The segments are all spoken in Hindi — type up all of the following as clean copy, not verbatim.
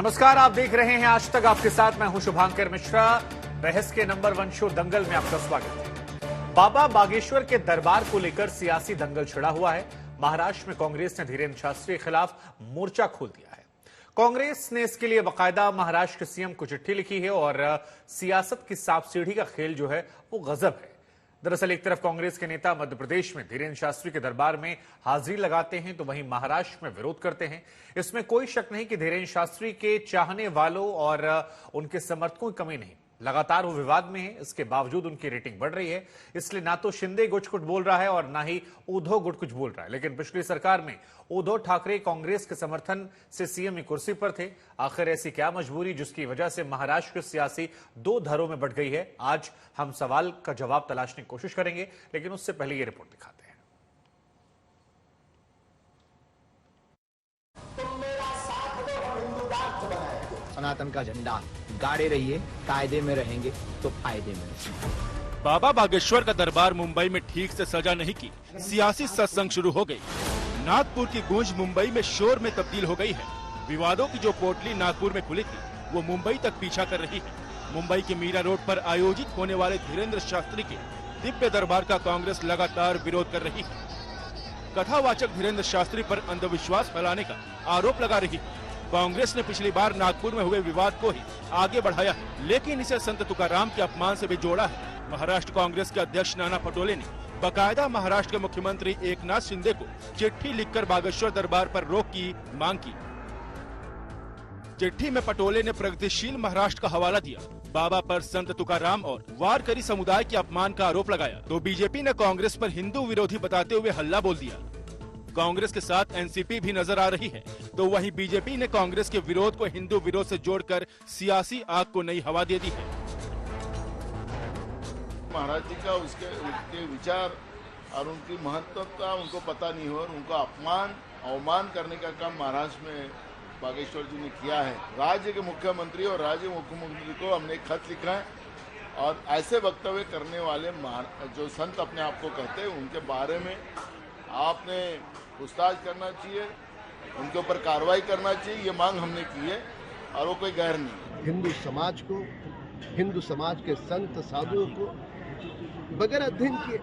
नमस्कार, आप देख रहे हैं आज तक। आपके साथ मैं हूं शुभांकर मिश्रा। बहस के नंबर 1 शो दंगल में आपका स्वागत है। बाबा बागेश्वर के दरबार को लेकर सियासी दंगल छिड़ा हुआ है। महाराष्ट्र में कांग्रेस ने धीरेन्द्र शास्त्री के खिलाफ मोर्चा खोल दिया है। कांग्रेस ने इसके लिए बाकायदा महाराष्ट्र के सीएम को चिट्ठी लिखी है और सियासत की सांप सीढ़ी का खेल जो है वो गजब है। दरअसल एक तरफ कांग्रेस के नेता मध्य प्रदेश में धीरेन्द्र शास्त्री के दरबार में हाजिरी लगाते हैं तो वहीं महाराष्ट्र में विरोध करते हैं। इसमें कोई शक नहीं कि धीरेन्द्र शास्त्री के चाहने वालों और उनके समर्थकों की कमी नहीं। लगातार वो विवाद में है, इसके बावजूद उनकी रेटिंग बढ़ रही है। इसलिए ना तो शिंदे कुछ बोल रहा है और ना ही उद्धव कुछ बोल रहा है। लेकिन पिछली सरकार में उद्धव ठाकरे कांग्रेस के समर्थन से सीएम की कुर्सी पर थे। आखिर ऐसी क्या मजबूरी जिसकी वजह से महाराष्ट्र की सियासी दो धरों में बढ़ गई है? आज हम सवाल का जवाब तलाशने की कोशिश करेंगे, लेकिन उससे पहले ये रिपोर्ट दिखाते हैं। सनातन का झंडा गाड़े रहिए, कायदे में रहेंगे तो फायदे में रहेंगे। बाबा बागेश्वर का दरबार मुंबई में ठीक से सजा नहीं की, सियासी सत्संग शुरू हो गई। नागपुर की गूंज मुंबई में शोर में तब्दील हो गई है। विवादों की जो पोटली नागपुर में खुली थी वो मुंबई तक पीछा कर रही है। मुंबई के मीरा रोड पर आयोजित होने वाले धीरेन्द्र शास्त्री के दिव्य दरबार का कांग्रेस लगातार विरोध कर रही है। कथावाचक धीरेन्द्र शास्त्री पर अंधविश्वास फैलाने का आरोप लगा रही है। कांग्रेस ने पिछली बार नागपुर में हुए विवाद को ही आगे बढ़ाया है, लेकिन इसे संत तुकाराम के अपमान से भी जोड़ा है। महाराष्ट्र कांग्रेस के अध्यक्ष नाना पटोले ने बाकायदा महाराष्ट्र के मुख्यमंत्री एकनाथ शिंदे को चिट्ठी लिखकर बागेश्वर दरबार पर रोक की मांग की। चिट्ठी में पटोले ने प्रगतिशील महाराष्ट्र का हवाला दिया, बाबा पर संत तुकाराम और वारकरी समुदाय के अपमान का आरोप लगाया तो बीजेपी ने कांग्रेस पर हिंदू विरोधी बताते हुए हल्ला बोल दिया। कांग्रेस के साथ एनसीपी भी नजर आ रही है तो वहीं बीजेपी ने कांग्रेस के विरोध को हिंदू विरोध से जोड़कर सियासी आग को नई हवा दे दी है। महाराज जी का उनके विचार और उनकी महत्वता उनको पता नहीं हो और उनको अवमान करने का काम महाराष्ट्र में बागेश्वर जी ने किया है। राज्य के मुख्यमंत्री और राज्य मुख्यमंत्री को हमने एक खत लिखा है और ऐसे वक्तव्य करने वाले जो संत अपने आप को कहते हैं उनके बारे में आपने पूछताछ करना चाहिए, उनके ऊपर कार्रवाई करना चाहिए। ये मांग हमने की है और वो कोई गैर नहीं। हिंदू समाज को, हिंदू समाज के संत साधुओं को बगैर अध्ययन किए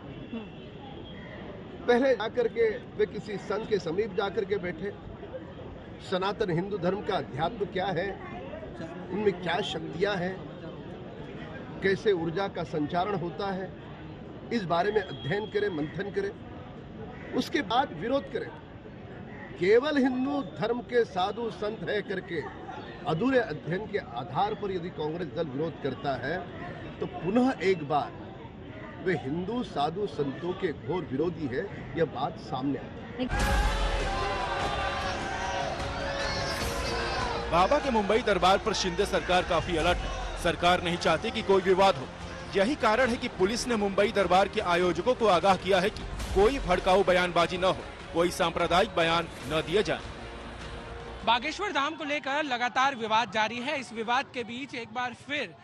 पहले जाकर के वे किसी संत के समीप जाकर के बैठे। सनातन हिंदू धर्म का अध्यात्म क्या है, उनमें क्या शक्तियां हैं, कैसे ऊर्जा का संचारण होता है, इस बारे में अध्ययन करें, मंथन करें, उसके बाद विरोध करें। केवल हिंदू धर्म के साधु संत है करके अधूरे अध्ययन के आधार पर यदि कांग्रेस दल विरोध करता है तो पुनः एक बार वे हिंदू साधु संतों के घोर विरोधी है, यह बात सामने आई। बाबा के मुंबई दरबार पर शिंदे सरकार काफी अलर्ट है। सरकार नहीं चाहती कि कोई विवाद हो। यही कारण है कि पुलिस ने मुंबई दरबार के आयोजकों को आगाह किया है कि कोई भड़काऊ बयानबाजी न हो, कोई सांप्रदायिक बयान न दिए जाए। बागेश्वर धाम को लेकर लगातार विवाद जारी है। इस विवाद के बीच एक बार फिर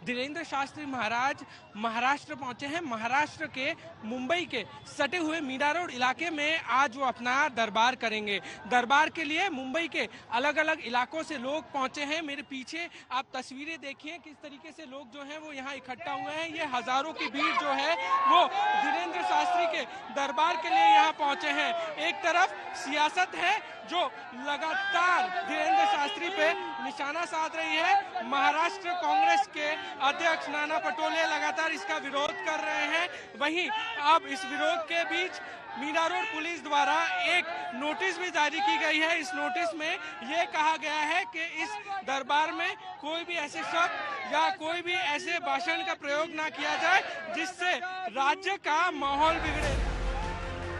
धीरेन्द्र शास्त्री महाराज महाराष्ट्र पहुंचे हैं। महाराष्ट्र के मुंबई के सटे हुए मीरा रोड इलाके में आज वो अपना दरबार करेंगे। दरबार के लिए मुंबई के अलग अलग इलाकों से लोग पहुंचे हैं। मेरे पीछे आप तस्वीरें देखिए किस तरीके से लोग जो हैं वो यहाँ इकट्ठा हुए हैं। ये हजारों की भीड़ जो है वो धीरेन्द्र शास्त्री के दरबार के लिए यहाँ पहुंचे हैं। एक तरफ सियासत है जो लगातार धीरेन्द्र शास्त्री पे निशाना साध रही है। महाराष्ट्र कांग्रेस के अध्यक्ष नाना पटोले लगातार इसका विरोध कर रहे हैं। वहीं अब इस विरोध के बीच मीरा रोड पुलिस द्वारा एक नोटिस भी जारी की गई है। इस नोटिस में ये कहा गया है कि इस दरबार में कोई भी ऐसे शब्द या कोई भी ऐसे भाषण का प्रयोग ना किया जाए जिससे राज्य का माहौल बिगड़े।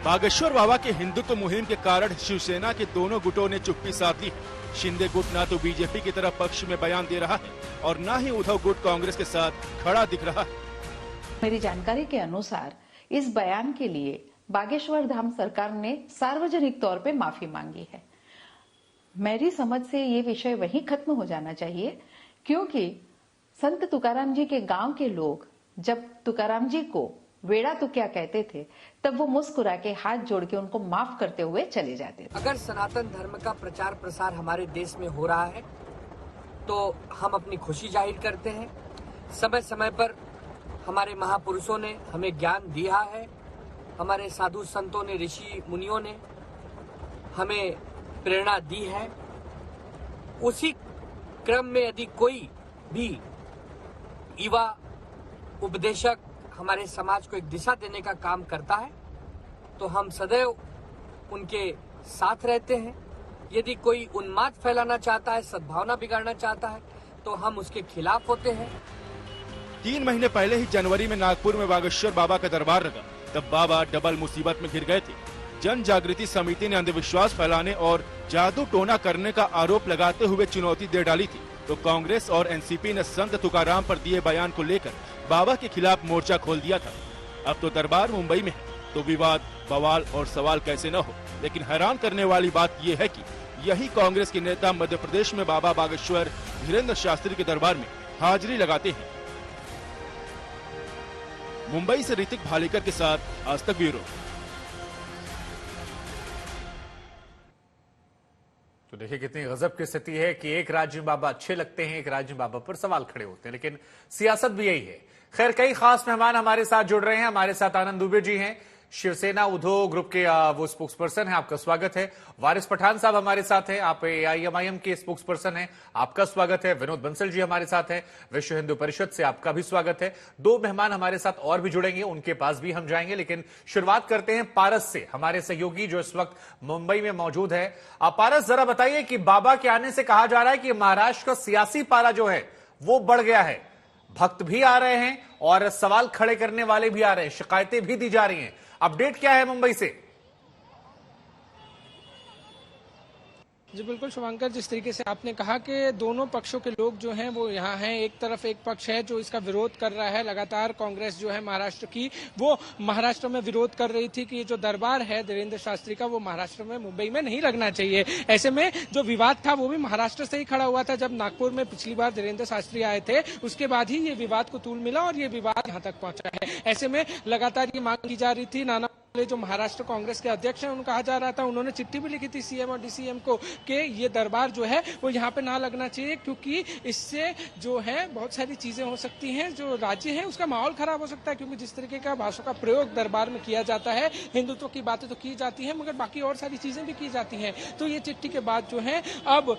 बागेश्वर बाबा के हिंदुत्व मुहिम के कारण शिवसेना के दोनों गुटों ने चुप्पी साध ली। शिंदे गुट ना तो बीजेपी की तरफ पक्ष में बयान दे रहा है और ना ही उद्धव गुट कांग्रेस के साथ खड़ा दिख रहा है। मेरी जानकारी के अनुसार इस बयान के लिए बागेश्वर धाम सरकार ने सार्वजनिक तौर पे माफी मांगी है। मेरी समझ से ये विषय वहीं खत्म हो जाना चाहिए, क्योंकि संत तुकाराम जी के गांव के लोग जब तुकाराम जी को वेड़ा तो क्या कहते थे, तब वो मुस्कुरा के हाथ जोड़ के उनको माफ करते हुए चले जाते थे। अगर सनातन धर्म का प्रचार प्रसार हमारे देश में हो रहा है तो हम अपनी खुशी जाहिर करते हैं। समय समय पर हमारे महापुरुषों ने हमें ज्ञान दिया है, हमारे साधु संतों ने, ऋषि मुनियों ने हमें प्रेरणा दी है। उसी क्रम में यदि कोई भी युवा उपदेशक हमारे समाज को एक दिशा देने का काम करता है तो हम सदैव उनके साथ रहते हैं। यदि कोई उन्माद फैलाना चाहता है, सद्भावना बिगाड़ना चाहता है, तो हम उसके खिलाफ होते हैं। 3 महीने पहले ही जनवरी में नागपुर में बागेश्वर बाबा का दरबार लगा, तब बाबा डबल मुसीबत में घिर गए थे। जन जागृति समिति ने अंधविश्वास फैलाने और जादू टोना करने का आरोप लगाते हुए चुनौती दे डाली थी, तो कांग्रेस और एनसीपी ने संत तुकाराम पर दिए बयान को लेकर बाबा के खिलाफ मोर्चा खोल दिया था। अब तो दरबार मुंबई में है, तो विवाद, बवाल और सवाल कैसे न हो। लेकिन हैरान करने वाली बात यह है कि यही कांग्रेस के नेता मध्य प्रदेश में बाबा बागेश्वर धीरेन्द्र शास्त्री के दरबार में हाजिरी लगाते हैं। मुंबई से ऋतिक भालेकर के साथ आज तक ब्यूरो। तो देखिए कितनी गजब की स्थिति है कि एक राज्य में बाबा अच्छे लगते हैं, एक राज्य में बाबा पर सवाल खड़े होते हैं, लेकिन सियासत भी यही है। खैर, कई खास मेहमान हमारे साथ जुड़ रहे हैं। हमारे साथ आनंद दुबे जी हैं, शिवसेना उद्धव ग्रुप के वो स्पोक्स पर्सन है, आपका स्वागत है। वारिस पठान साहब हमारे साथ हैं, आप AIMIM के स्पोक्स पर्सन हैं, आपका स्वागत है। विनोद बंसल जी हमारे साथ हैं, विश्व हिंदू परिषद से, आपका भी स्वागत है। 2 मेहमान हमारे साथ और भी जुड़ेंगे, उनके पास भी हम जाएंगे, लेकिन शुरुआत करते हैं पारस से, हमारे सहयोगी जो इस वक्त मुंबई में मौजूद है। पारस, जरा बताइए कि बाबा के आने से कहा जा रहा है कि महाराष्ट्र का सियासी पारा जो है वो बढ़ गया है, भक्त भी आ रहे हैं और सवाल खड़े करने वाले भी आ रहे हैं, शिकायतें भी दी जा रही हैं। अपडेट क्या है मुंबई से? जी बिल्कुल शुभांकर, जिस तरीके से आपने कहा कि दोनों पक्षों के लोग जो हैं वो यहाँ हैं। एक तरफ एक पक्ष है जो इसका विरोध कर रहा है, लगातार कांग्रेस जो है महाराष्ट्र की, वो महाराष्ट्र में विरोध कर रही थी कि ये जो दरबार है धीरेन्द्र शास्त्री का, वो महाराष्ट्र में, मुंबई में नहीं लगना चाहिए। ऐसे में जो विवाद था वो भी महाराष्ट्र से ही खड़ा हुआ था। जब नागपुर में पिछली बार धीरेन्द्र शास्त्री आए थे, उसके बाद ही ये विवाद को तूल मिला और ये विवाद यहाँ तक पहुंचा है। ऐसे में लगातार ये मांग की जा रही थी। नाना जो महाराष्ट्र कांग्रेस के अध्यक्ष हैं, उनको कहा जा रहा था, उन्होंने चिट्ठी भी लिखी थी सीएम और डीसीएम को कि ये दरबार जो है वो यहाँ पे ना लगना चाहिए, क्योंकि इससे जो है बहुत सारी चीजें हो सकती हैं, जो राज्य है उसका माहौल खराब हो सकता है, क्योंकि जिस तरीके का भाषा का प्रयोग दरबार में किया जाता है, हिंदुत्व की बातें तो की जाती है मगर बाकी और सारी चीजें भी की जाती हैं। तो ये चिट्ठी के बाद जो है अब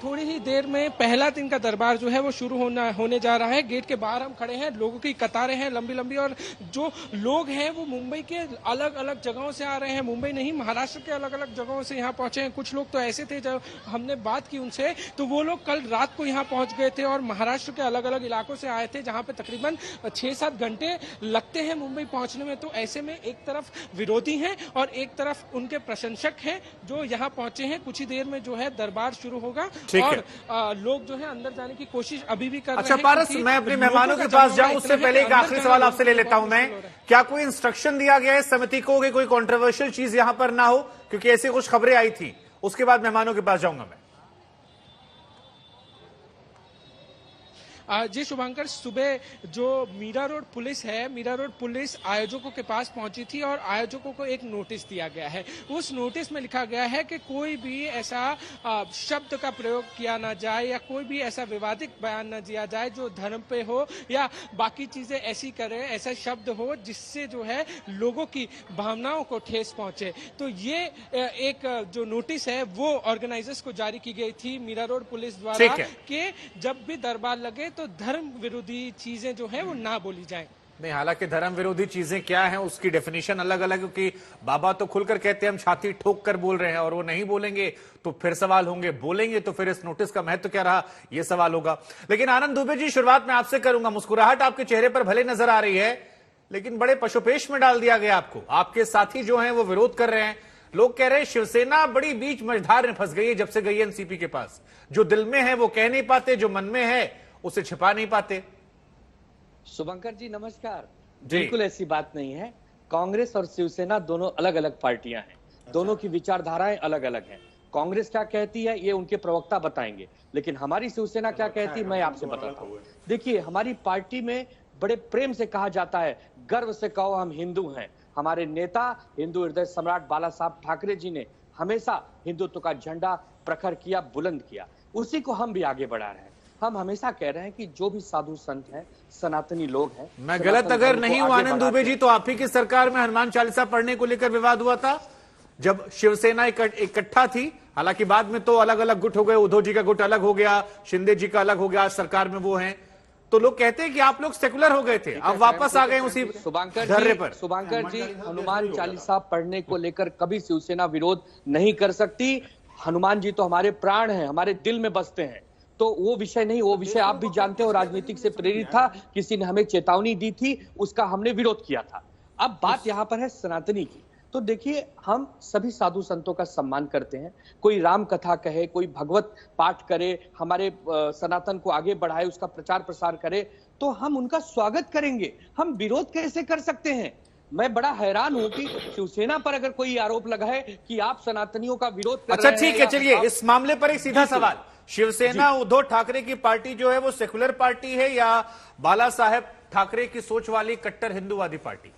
थोड़ी ही देर में पहला दिन का दरबार जो है वो शुरू होने जा रहा है। गेट के बाहर हम खड़े हैं, लोगों की कतारें हैं लंबी लंबी, और जो लोग हैं वो मुंबई के अलग अलग जगहों से आ रहे हैं। मुंबई नहीं, महाराष्ट्र के अलग अलग जगहों से यहाँ पहुंचे हैं। कुछ लोग तो ऐसे थे, जब हमने बात की उनसे तो वो लोग कल रात को यहाँ पहुंच गए थे और महाराष्ट्र के अलग अलग इलाकों से आए थे, जहां पे तकरीबन 6-7 घंटे लगते हैं मुंबई पहुंचने में। तो ऐसे में एक तरफ विरोधी हैं और एक तरफ उनके प्रशंसक हैं जो यहाँ पहुंचे हैं। कुछ ही देर में जो है दरबार शुरू होगा और लोग जो है अंदर जाने की कोशिश अभी भी कर रहे हैं। अच्छा पारस, मैं अपने मेहमानों के पास जाऊं उससे पहले एक आखिरी सवाल आपसे ले लेता हूं मैं। क्या कोई इंस्ट्रक्शन दिया गया है समिति को कि कोई कंट्रोवर्शियल चीज यहां पर ना हो, क्योंकि ऐसी कुछ खबरें आई थी? उसके बाद मेहमानों के पास जाऊंगा मैं। जी शुभांकर, सुबह जो मीरा रोड पुलिस है, मीरा रोड पुलिस आयोजकों के पास पहुंची थी और आयोजकों को एक नोटिस दिया गया है। उस नोटिस में लिखा गया है कि कोई भी ऐसा शब्द का प्रयोग किया ना जाए या कोई भी ऐसा विवादित बयान न दिया जाए जो धर्म पे हो या बाकी चीजें ऐसी करे, ऐसा शब्द हो जिससे जो है लोगों की भावनाओं को ठेस पहुंचे। तो ये एक जो नोटिस है वो ऑर्गेनाइजर्स को जारी की गई थी मीरा रोड पुलिस द्वारा कि जब भी दरबार लगे तो धर्म विरोधी चीजें जो है वो ना बोली जाए। नहीं, हालांकि धर्म विरोधी चीजें क्या हैं उसकी डेफिनेशन अलग अलग, क्योंकि बाबा तो खुलकर कहते हैं हम छाती ठोक कर बोल रहे हैं, और वो नहीं बोलेंगे तो फिर सवाल होंगे, बोलेंगे तो फिर इस नोटिस का महत्व क्या रहा, ये सवाल होगा। लेकिन आनंद दुबे जी, शुरुआत में आपसे करूंगा। मुस्कुराहट आपके चेहरे पर भले नजर आ रही है, लेकिन बड़े पशुपेश में डाल दिया गया आपको। आपके साथी जो है वो विरोध कर रहे हैं। लोग कह रहे हैं शिवसेना बड़ी बीच मझधार में फंस गई है जब से गई एनसीपी के पास। जो दिल में है वो कह नहीं पाते, जो मन में है उसे छिपा नहीं पाते। शुभंकर जी नमस्कार। बिल्कुल ऐसी बात नहीं है। कांग्रेस और शिवसेना दोनों अलग अलग पार्टियां हैं। दोनों की विचारधाराएं अलग अलग हैं। कांग्रेस क्या कहती है ये उनके प्रवक्ता बताएंगे, लेकिन हमारी शिवसेना क्या कहती है मैं आपसे बताता हूँ। देखिए, हमारी पार्टी में बड़े प्रेम से कहा जाता है, गर्व से कहो हम हिंदू हैं। हमारे नेता हिंदू हृदय सम्राट बाला साहब ठाकरे जी ने हमेशा हिंदुत्व का झंडा प्रखर किया, बुलंद किया, उसी को हम भी आगे बढ़ा रहे हैं। हम हमेशा कह रहे हैं कि जो भी साधु संत हैं, सनातनी लोग हैं, मैं गलत अगर नहीं हूं आनंद दुबे जी, तो आप ही की सरकार में हनुमान चालीसा पढ़ने को लेकर विवाद हुआ था जब शिवसेना इकट्ठा थी। हालांकि बाद में तो अलग अलग गुट हो गए, उद्धव जी का गुट अलग हो गया, शिंदे जी का अलग हो गया, आज सरकार में वो हैं। तो लोग कहते हैं कि आप लोग सेकुलर हो गए थे, अब वापस आ गए उसी धर्रे पर। शुभंकर जी, हनुमान चालीसा पढ़ने को लेकर कभी शिवसेना विरोध नहीं कर सकती। हनुमान जी तो हमारे प्राण हैं, हमारे दिल में बसते हैं, तो वो विषय नहीं, वो विषय आप भी जानते हो, राजनीतिक से प्रेरित था, किसी ने हमें चेतावनी दी थी, उसका हमने विरोध किया था। अब बात यहाँ पर है सनातनी की। तो देखिए, हम सभी साधु संतों का सम्मान करते हैं। कोई राम कथा कहे, कोई भगवत पाठ करे, हमारे सनातन को आगे बढ़ाए, उसका प्रचार प्रसार करे, तो हम उनका स्वागत करेंगे। हम विरोध कैसे कर सकते हैं? मैं बड़ा हैरान हूं कि शिवसेना पर अगर कोई आरोप लगाए कि आप सनातनियों का विरोध कर अच्छा रहे हैं। ठीक है, चलिए इस मामले पर एक सीधा सवाल, शिवसेना उद्धव ठाकरे की पार्टी जो है वो सेकुलर पार्टी है या बाला साहेब ठाकरे की सोच वाली कट्टर हिंदुवादी पार्टी?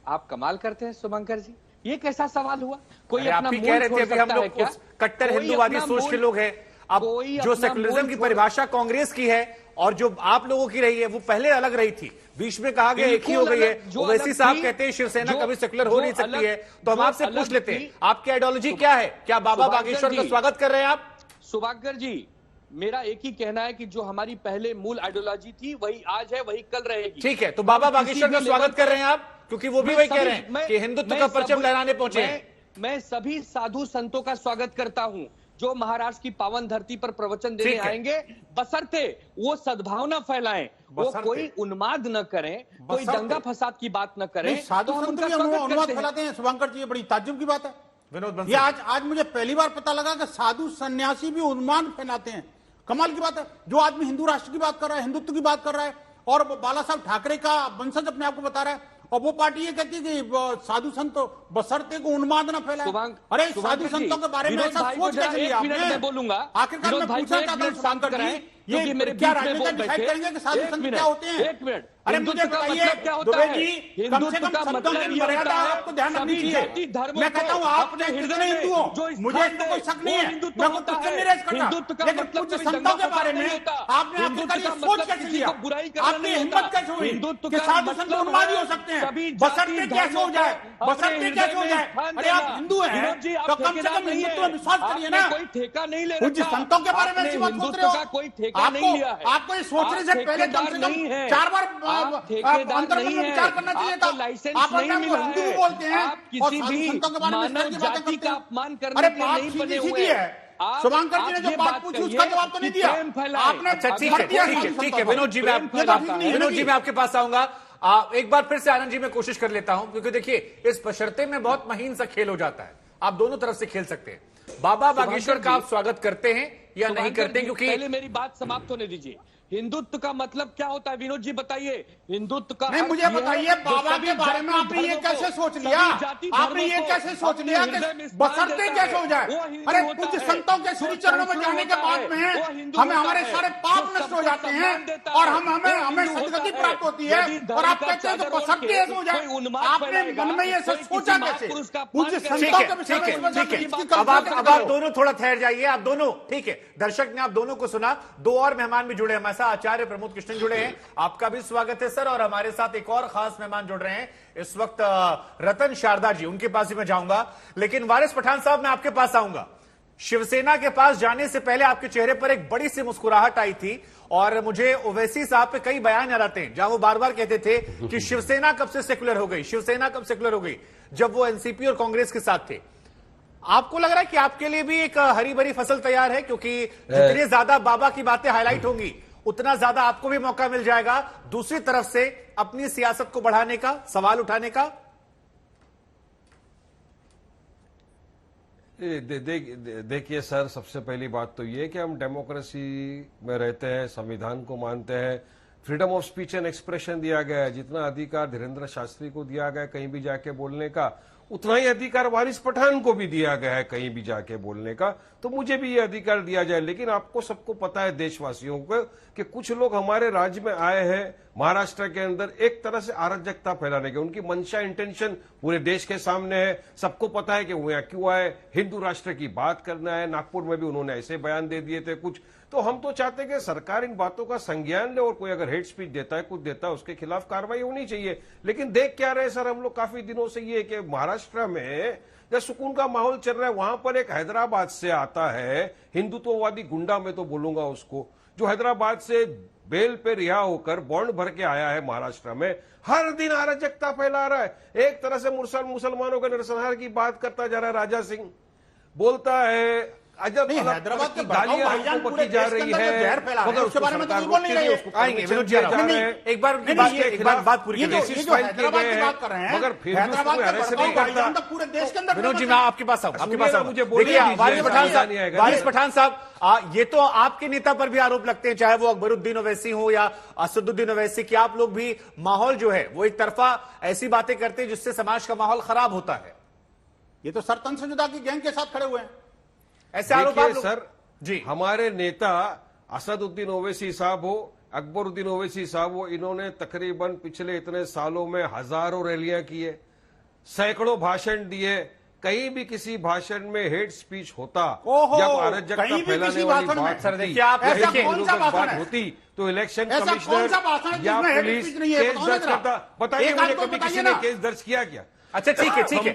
आप कमाल करते हैं शुभंकर जी, ये कैसा सवाल हुआ? कोई आप ही कह रहे थे अभी हम लोग कट्टर हिंदुवादी सोच के लोग हैं। अब जो सेकुलरिज्म की परिभाषा कांग्रेस की है और जो आप लोगों की रही है वो पहले अलग रही थी, बीच में कहा गया एक ही हो गई है। ओवैसी साहब कहते हैं शिवसेना कभी सेकुलर हो नहीं सकती है। तो हम आपसे पूछ लेते हैं, आपकी आइडियोलॉजी क्या है? क्या बाबा बागेश्वर का स्वागत कर रहे हैं आप? शुभंकर जी, मेरा एक ही कहना है कि जो हमारी पहले मूल आइडियोलॉजी थी वही आज है, वही कल रहेगी। ठीक है, तो बाबा बागेश्वर का स्वागत कर रहे हैं आप, क्योंकि वो भी वही कह रहे हैं कि हिंदुत्व का परचम लहराने पहुंचे हैं। मैं सभी साधु संतों का स्वागत करता हूं जो महाराष्ट्र की पावन धरती पर प्रवचन देने आएंगे, बशर्ते वो सद्भावना फैलाएं, वो कोई उन्माद न करें, कोई दंगा फसाद की बात न करें। साधु संत भी उन्माद फैलाते हैं शुभंकर जी, ये बड़ी ताज्जुब की बात है। विनोद, ये आज मुझे पहली बार पता लगा कि साधु सन्यासी भी उन्माद फैलाते हैं। कमाल की बात है। जो आदमी हिंदू राष्ट्र की बात कर रहा है, हिंदुत्व की बात कर रहा है और बाला साहब ठाकरे का वंशज अपने आप को बता रहा है, और वो पार्टी ये कहती है कि साधु संत बशर्ते को उन्माद न फैलाए। अरे साधु संतों के बारे में ऐसा सोच कैसे लिया आपने? बोलूंगा आखिरकार मैं पूछना चाहता हूँ शुभंकर जी, ये मेरे क्या राजनेता डिसाइड करेंगे कि साधु संत क्या होते हैं? एक मिनट, अरे मुझे बताइए दुबे जी, कम से कम शब्दों की मर्यादा आपको ध्यान रखनी चाहिए। मैं कहता हूँ आपने कितने हिंदू हो, मुझे इसमें कोई शक नहीं है, मैं कोई क्वेश्चन नहीं रेज करता, लेकिन कुछ संतों के बारे में आपने आखिरकार ये सोच कैसे लिया? आपकी हिम्मत कैसे हुई कि साधु संत उन्मादी हो सकते हैं? बशर्ते कैसे हो जाए, बशर्ते कैसे हो जाए? अरे आप हिंदू हैं तो कम से कम हिंदुत्व में विश्वास करिए ना। कोई ठेका नहीं ले, कुछ संतों के बारे में ऐसी बात सोच रहे हो? कोई ठेका नहीं लिया है। आपको ये सोचने से पहले कम से कम 4 बार अंतर में विचार करना चाहिए था। आप हिंदू भी बोलते हैं और साधु संतों के बारे में इस तरह की बातें करते हैं। अरे बात सीधी सीधी है। शुभंकर जी ने जो बात पूछी उसका जवाब तो नहीं दिया आपने। अच्छा ठीक है विनोद जी, मैं आपके पास आऊंगा। एक बार फिर से आनंद जी मैं कोशिश कर लेता हूं, क्योंकि देखिए इस बशर्ते में बहुत महीन सा खेल हो जाता है, आप दोनों तरफ से खेल सकते हैं। बाबा बागेश्वर का आप स्वागत करते हैं या नहीं करते? क्योंकि पहले मेरी बात समाप्त होने दीजिए। हिंदुत्व का मतलब क्या होता है विनोद जी बताइए? हिंदुत्व का नहीं, मुझे बताइए बाबा के बारे में आपने ये कैसे सोच लिया? आपने ये कैसे सोच लिया कि बशर्ते कैसे हो जाए? अरे कुछ संतों के श्री चरणों में जाने के बाद में हमें हमारे सारे पाप नष्ट हो जाते हैं और हमें सदगति प्राप्त होती है, और आप कहते हैं कि बशर्ते कैसे हो जाए? आपने मन में ये सब सोचा कैसे? कुछ संतों के अब आप दोनों थोड़ा ठहर जाइए, आप दोनों, ठीक है, दर्शक ने आप दोनों को सुना। 2 और मेहमान भी जुड़े हमारे साथ, आचार्य प्रमोद कृष्णन जुड़े हैं, आपका भी स्वागत है सर। और हमारे साथ एक और खास मेहमान जुड़ रहे हैं इस वक्त, रतन शारदा जी, उनके पास ही मैं जाऊंगा। लेकिन वारिस पठान साहब, मैं आपके पास आऊंगा। शिवसेना के पास जाने से पहले आपके चेहरे पर एक बड़ी सी मुस्कुराहट आई थी और मुझे ओवैसी साहब पे कई बयान याद आते हैं जहां वो बार बार कहते थे कि शिवसेना कब से सेकुलर हो गई, शिवसेना कब सेकुलर हो गई, जब वो एनसीपी और कांग्रेस के साथ थे। आपको लग रहा है कि आपके लिए भी एक हरी भरी फसल तैयार है? क्योंकि जितनी ज्यादा बाबा की बातें हाईलाइट होंगी उतना ज्यादा आपको भी मौका मिल जाएगा दूसरी तरफ से अपनी सियासत को बढ़ाने का, सवाल उठाने का। देखिए सर, सबसे पहली बात तो ये कि हम डेमोक्रेसी में रहते हैं, संविधान को मानते हैं, freedom of speech and expression दिया गया है। जितना अधिकार धीरेन्द्र शास्त्री को दिया गया कहीं भी जाके बोलने का, उतना ही अधिकार वारिस पठान को भी दिया गया है कहीं भी जाके बोलने का, तो मुझे भी ये अधिकार दिया जाए। लेकिन आपको सबको पता है, देशवासियों को, कि कुछ लोग हमारे राज्य में आए हैं महाराष्ट्र के अंदर एक तरह से अराजकता फैलाने के। उनकी मंशा, इंटेंशन पूरे देश के सामने है, सबको पता है कि वो यहाँ क्यों आए, हिंदू राष्ट्र की बात करना है। नागपुर में भी उन्होंने ऐसे बयान दे दिए थे कुछ। तो हम तो चाहते हैं कि सरकार इन बातों का संज्ञान ले और कोई अगर हेट स्पीच देता है, कुछ देता है, उसके खिलाफ कार्रवाई होनी चाहिए। लेकिन देख क्या रहे सर हम लोग काफी दिनों से ये कि महाराष्ट्र में जब सुकून का माहौल चल रहा है, वहां पर एक हैदराबाद से आता है हिंदुत्ववादी गुंडा, मैं तो बोलूंगा उसको, जो हैदराबाद से बेल पे रिहा होकर बॉन्ड भर के आया है महाराष्ट्र में, हर दिन अराजकता फैला रहा है। एक तरह से मुसलमानों के नरसंहार की बात करता जा रहा है राजा सिंह, बोलता है अजब हैदराबाद के गालियां हमको बकी जा रही है, मगर उसके बारे में तो बोल नहीं रहे। आएंगे विनोद जी, एक बार बात पूरी हैदराबाद की बात कर रहे हैं, मगर फिर हैदराबाद नहीं करता पूरे देश के अंदर। विनोद जी मैं आपके पास आऊं, मुझे देखिए वारिस पठान साहब, ये तो आपके नेता पर भी आरोप लगते हैं, चाहे वो अकबरुद्दीन ओवैसी हो या असदुद्दीन ओवैसी, कि आप लोग भी माहौल जो है वो एक तरफा ऐसी बातें करते हैं जिससे समाज का माहौल खराब होता है। ये तो सरतन संजुदा की गैंग के साथ खड़े हुए हैं, ऐसे आरोप सर जी। हमारे नेता असदुद्दीन ओवैसी साहब हो, अकबरुद्दीन ओवैसी साहब हो, इन्होंने तकरीबन पिछले इतने सालों में हजारों रैलियां की है, सैकड़ों भाषण दिए। कहीं भी किसी भाषण में हेट स्पीच होता, जब अराजकता फैलाने वाली बात होती तो इलेक्शन कमिश्नर या पुलिस केस दर्ज करता। बताइए मुझे कभी किसी ने केस दर्ज किया क्या? अच्छा ठीक है, ठीक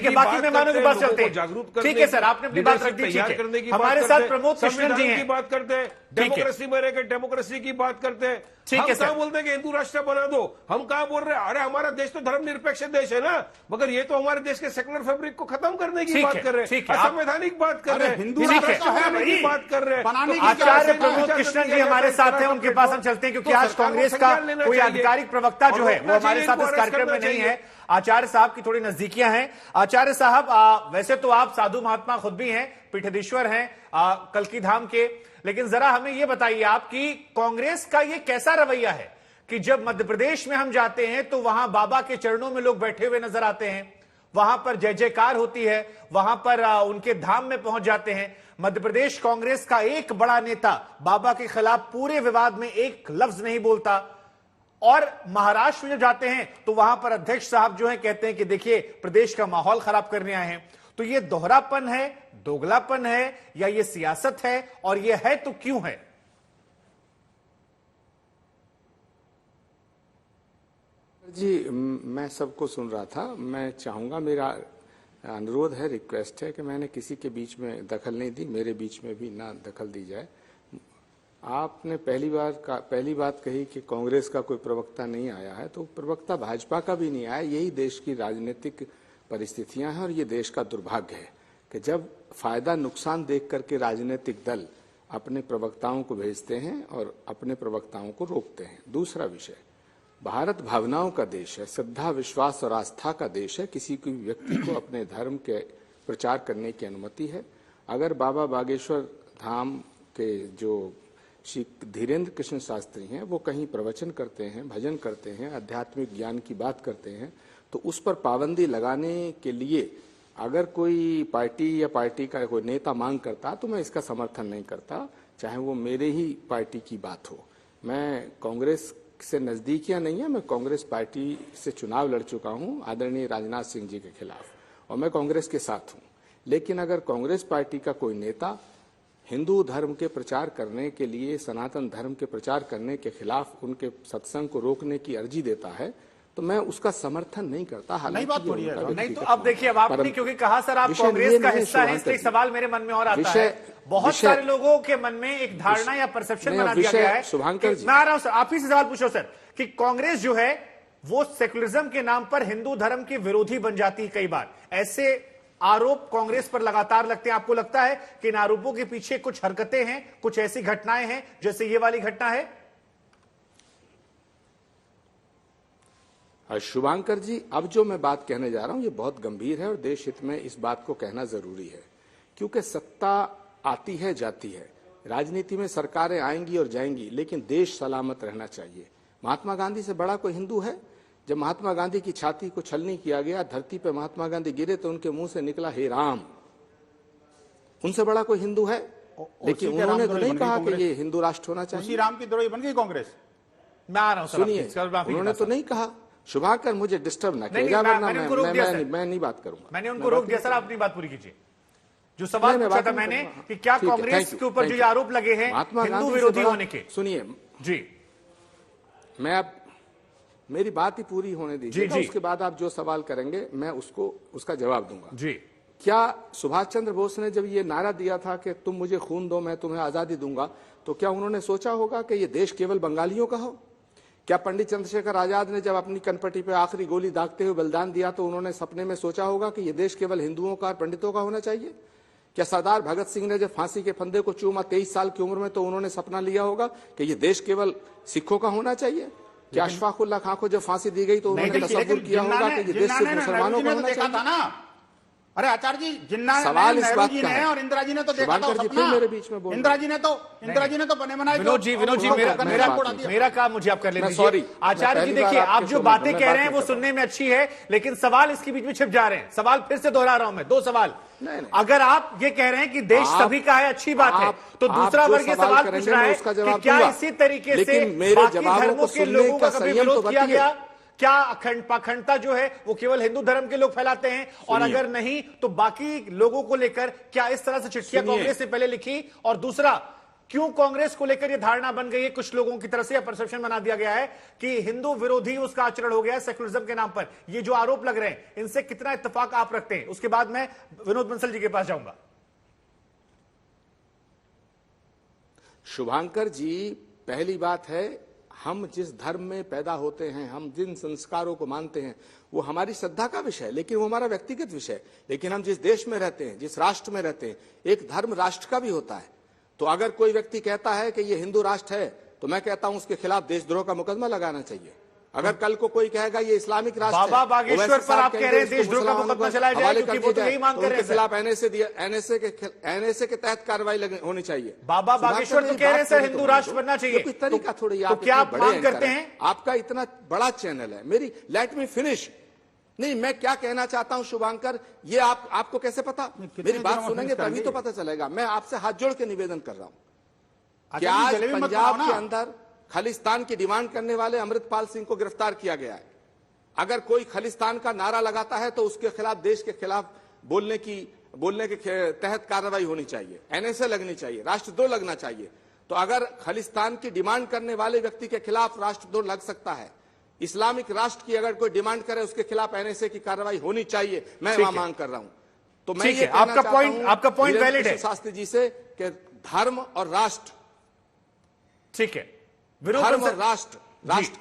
है, बाकी मेहमानों की बात चलते हैं, जागरूक करने, ठीक है सर, आपने अपनी बात रख दी, ठीक है। हमारे साथ प्रमोद कृष्णन जी हैं, की बात करते हैं, डेमोक्रेसी में रहकर डेमोक्रेसी की बात करते हैं। ठीक है सर, बोलते हैं कि हिंदू राष्ट्र बना दो, हम कहां बोल रहे हैं? अरे हमारा देश तो धर्मनिरपेक्ष देश है ना, मगर ये तो हमारे देश के सेकुलर फैब्रिक को खत्म करने की बात कर रहे हैं, असंवैधानिक बात कर रहे हैं, हिंदू राष्ट्र की बात कर रहे हैं। आचार्य प्रमोद कृष्णन जी हमारे साथ हैं, उनके पास हम चलते हैं, क्योंकि आज कांग्रेस का कोई आधिकारिक प्रवक्ता जो है वो हमारे साथ इस कार्यक्रम में नहीं है। आचार्य साहब की थोड़ी नजदीकियां हैं। आचार्य साहब, वैसे तो आप साधु महात्मा खुद भी हैं, पीठाधीश्वर हैं कल्की धाम के, लेकिन जरा हमें यह बताइए आप कि कांग्रेस का ये कैसा रवैया है कि जब मध्य प्रदेश में हम जाते हैं तो वहां बाबा के चरणों में लोग बैठे हुए नजर आते हैं, वहां पर जय जयकार होती है, वहां पर उनके धाम में पहुंच जाते हैं। मध्य प्रदेश कांग्रेस का एक बड़ा नेता बाबा के खिलाफ पूरे विवाद में एक लफ्ज नहीं बोलता, और महाराष्ट्र में जब जाते हैं तो वहां पर अध्यक्ष साहब जो है कहते हैं कि देखिए प्रदेश का माहौल खराब करने आए हैं। तो ये दोहरापन है, दोगलापन है, या ये सियासत है, और ये है तो क्यों है? जी मैं सबको सुन रहा था, मैं चाहूंगा, मेरा अनुरोध है, रिक्वेस्ट है कि मैंने किसी के बीच में दखल नहीं दी, मेरे बीच में भी ना दखल दी जाए। आपने पहली बात कही कि कांग्रेस का कोई प्रवक्ता नहीं आया है, तो प्रवक्ता भाजपा का भी नहीं आया। यही देश की राजनीतिक परिस्थितियां हैं और ये देश का दुर्भाग्य है कि जब फायदा नुकसान देख करके राजनीतिक दल अपने प्रवक्ताओं को भेजते हैं और अपने प्रवक्ताओं को रोकते हैं। दूसरा विषय, भारत भावनाओं का देश है, श्रद्धा विश्वास और आस्था का देश है। किसी भी व्यक्ति को अपने धर्म के प्रचार करने की अनुमति है। अगर बाबा बागेश्वर धाम के जो श्री धीरेन्द्र कृष्ण शास्त्री हैं वो कहीं प्रवचन करते हैं, भजन करते हैं, आध्यात्मिक ज्ञान की बात करते हैं, तो उस पर पाबंदी लगाने के लिए अगर कोई पार्टी या पार्टी का कोई नेता मांग करता तो मैं इसका समर्थन नहीं करता, चाहे वो मेरे ही पार्टी की बात हो। मैं कांग्रेस से नजदीकियां नहीं है, मैं कांग्रेस पार्टी से चुनाव लड़ चुका हूं आदरणीय राजनाथ सिंह जी के खिलाफ, और मैं कांग्रेस के साथ हूं। लेकिन अगर कांग्रेस पार्टी का कोई नेता हिंदू धर्म के प्रचार करने के लिए, सनातन धर्म के प्रचार करने के खिलाफ उनके सत्संग को रोकने की अर्जी देता है तो मैं उसका समर्थन नहीं करता। नहीं बात हो रही है, नहीं तो अब देखिए, अब आपने क्योंकि कहा सर आप कांग्रेस का हिस्सा है, इसलिए सवाल मेरे मन में और आता है, बहुत सारे लोगों के मन में एक धारणा या परसेप्शन बना दिया गया है। शुभांकर जी, मैं आ रहा हूं सर, आप ही से सवाल पूछो सर, कि कांग्रेस जो है वो सेकुलरिज्म के नाम पर हिंदू धर्म की विरोधी बन जाती है। कई बार ऐसे आरोप कांग्रेस पर लगातार लगते हैं। आपको लगता है कि इन आरोपों के पीछे कुछ हरकतें हैं, कुछ ऐसी घटनाएं हैं जैसे ये वाली घटना है? शुभांकर जी, अब जो मैं बात कहने जा रहा हूं ये बहुत गंभीर है और देश हित में इस बात को कहना जरूरी है, क्योंकि सत्ता आती है जाती है, राजनीति में सरकारें आएंगी और जाएंगी, लेकिन देश सलामत रहना चाहिए। महात्मा गांधी से बड़ा कोई हिंदू है? जब महात्मा गांधी की छाती को छलनी किया गया, धरती पे महात्मा गांधी गिरे तो उनके मुंह से निकला हे राम। उन्नसे बड़ा कोई हिंदू है? लेकिन उन्होंने तो नहीं कहा कि ये हिंदू राष्ट्र होना चाहिए। उसी राम की द्रोही बन गई कांग्रेस। मैं आ रहा हूं, सुनिए, उन्होंने तो नहीं कहा। शुभाकर मुझे डिस्टर्ब ना कीजिएगा, वरना मैं नहीं बात करूंगा। मैंने उनको रोक दिया सर, आप अपनी बात पूरी कीजिए। जो सवाल पूछा था मैंने कि क्या कांग्रेस के ऊपर जो आरोप लगे हैं हिंदू विरोधी होने के। सुनिए जी, मैं अब मेरी बात ही पूरी होने दीजिए, उसके बाद आप जो सवाल करेंगे मैं उसका जवाब दूंगा। जी, क्या सुभाष चंद्र बोस ने जब ये नारा दिया था कि तुम मुझे खून दो मैं तुम्हें आजादी दूंगा, तो क्या उन्होंने सोचा होगा कि ये देश केवल बंगालियों का हो? क्या पंडित चंद्रशेखर आजाद ने जब अपनी कनपटी पे आखिरी गोली दागते हुए बलिदान दिया तो उन्होंने सपने में सोचा होगा कि ये देश केवल हिंदुओं का और पंडितों का होना चाहिए? क्या सरदार भगत सिंह ने जब फांसी के फंदे को चूमा 23 साल की उम्र में, तो उन्होंने सपना लिया होगा कि ये देश केवल सिखों का होना चाहिए? क्या अशफाकुल्ला खां को जब फांसी दी गई तो उन्होंने तसव्वुर किया होगा कि ये देश सिर्फ मुसलमानों का होना चाहिए? अरे आचार्य जी, जिन्ना सवाल इस बात जी का ने और इंदिरा जी ने तो देखा था सपना। मेरे बीच में इंदिरा जी ने तो बने बनाए। विनोद जी मेरा काम मुझे आप कर लेते हैं। आचार्य जी देखिए, आप जो बातें कह रहे हैं वो सुनने में अच्छी है, लेकिन सवाल इसके बीच में छिप जा रहे हैं। सवाल फिर से दोहरा रहा हूं मैं, 2 सवाल। अगर आप ये कह रहे हैं कि देश सभी का है, अच्छी बात है, तो दूसरा वर्ग ये सवाल पूछ रहा है कि क्या इसी तरीके से बाकी धर्मों के लोगों का कभी विरोध किया गया? क्या अखंडता जो है वो केवल हिंदू धर्म के लोग फैलाते हैं? और अगर नहीं तो बाकी लोगों को लेकर क्या इस तरह से चिट्ठियां कांग्रेस ने पहले लिखी? और दूसरा, क्यों कांग्रेस को लेकर यह धारणा बन गई है कुछ लोगों की तरफ से, या परसेप्शन बना दिया गया है कि हिंदू विरोधी उसका आचरण हो गया है सेक्युलरिज्म के नाम पर? ये जो आरोप लग रहे हैं, इनसे कितना इत्तेफाक आप रखते हैं? उसके बाद मैं विनोद बंसल जी के पास जाऊंगा। शुभांकर जी, पहली बात है, हम जिस धर्म में पैदा होते हैं, हम जिन संस्कारों को मानते हैं, वो हमारी श्रद्धा का विषय है, लेकिन वो हमारा व्यक्तिगत विषय है। लेकिन हम जिस देश में रहते हैं, जिस राष्ट्र में रहते हैं, एक धर्म राष्ट्र का भी होता है। तो अगर कोई व्यक्ति कहता है कि ये हिंदू राष्ट्र है, तो मैं कहता हूं उसके खिलाफ देशद्रोह का मुकदमा लगाना चाहिए। अगर कल को कोई कहेगा ये इस्लामिक राष्ट्र बाबा बागेश्वर पर आप कह रहे हैं देशद्रोह का मुकदमा चलाया जाए, क्योंकि वो तो यही मांग कर रहे हैं, खिलाफ एनएसए के तहत कार्रवाई होनी चाहिए। बाबा बागेश्वर तो कह रहे हैं सर हिंदू राष्ट्र बनना चाहिए। तरीका थोड़ी तो क्या आप मांग करते हैं? आपका इतना बड़ा चैनल है, मेरी लेट मी फिनिश। नहीं, मैं क्या कहना चाहता हूं शुभांकर, ये आपको कैसे पता? मेरी बात सुनेंगे तभी तो पता चलेगा। मैं आपसे हाथ जोड़ के निवेदन कर रहा हूं कि आज पंजाब के अंदर खालिस्तान की डिमांड करने वाले अमृतपाल सिंह को गिरफ्तार किया गया है। अगर कोई खालिस्तान का नारा लगाता है तो उसके खिलाफ, देश के खिलाफ बोलने के तहत कार्रवाई होनी चाहिए, एनएसए लगनी चाहिए, राष्ट्रद्रोह लगना चाहिए। तो अगर खालिस्तान की डिमांड करने वाले व्यक्ति के खिलाफ राष्ट्रद्रोह लग सकता है, इस्लामिक राष्ट्र की अगर कोई डिमांड करे उसके खिलाफ एनएसए की कार्रवाई होनी चाहिए, मैं वहां मांग कर रहा हूं। तो मैं ये आपका पॉइंट वैलिड है शास्त्री जी से कि धर्म और राष्ट्र, ठीक है, धर्म और राष्ट्र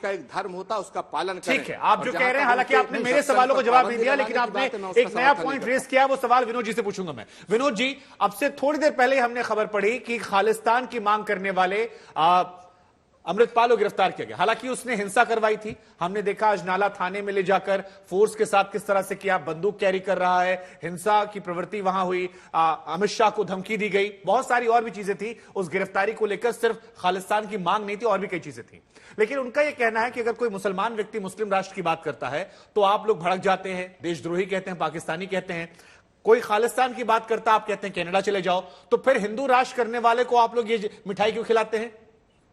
का एक धर्म होता है, उसका पालन करें। ठीक है, आप जो कह रहे हैं, हालांकि आपने मेरे सवालों का जवाब नहीं दिया, लेकिन आपने एक नया पॉइंट रेस किया, वो सवाल विनोद जी से पूछूंगा मैं। विनोद जी, अब से थोड़ी देर पहले हमने खबर पढ़ी कि खालिस्तान की मांग करने वाले अमृतपाल को गिरफ्तार किया गया। हालांकि उसने हिंसा करवाई थी, हमने देखा अजनाला थाने में ले जाकर फोर्स के साथ किस तरह से किया, बंदूक कैरी कर रहा है, हिंसा की प्रवृत्ति वहां हुई, अमित शाह को धमकी दी गई, बहुत सारी और भी चीजें थी उस गिरफ्तारी को लेकर। सिर्फ खालिस्तान की मांग नहीं थी, और भी कई चीजें थी। लेकिन उनका यह कहना है कि अगर कोई मुसलमान व्यक्ति मुस्लिम राष्ट्र की बात करता है तो आप लोग भड़क जाते हैं, देशद्रोही कहते हैं, पाकिस्तानी कहते हैं। कोई खालिस्तान की बात करता आप कहते हैं कनाडा चले जाओ। तो फिर हिंदू राष्ट्र करने वाले को आप लोग ये मिठाई क्यों खिलाते हैं?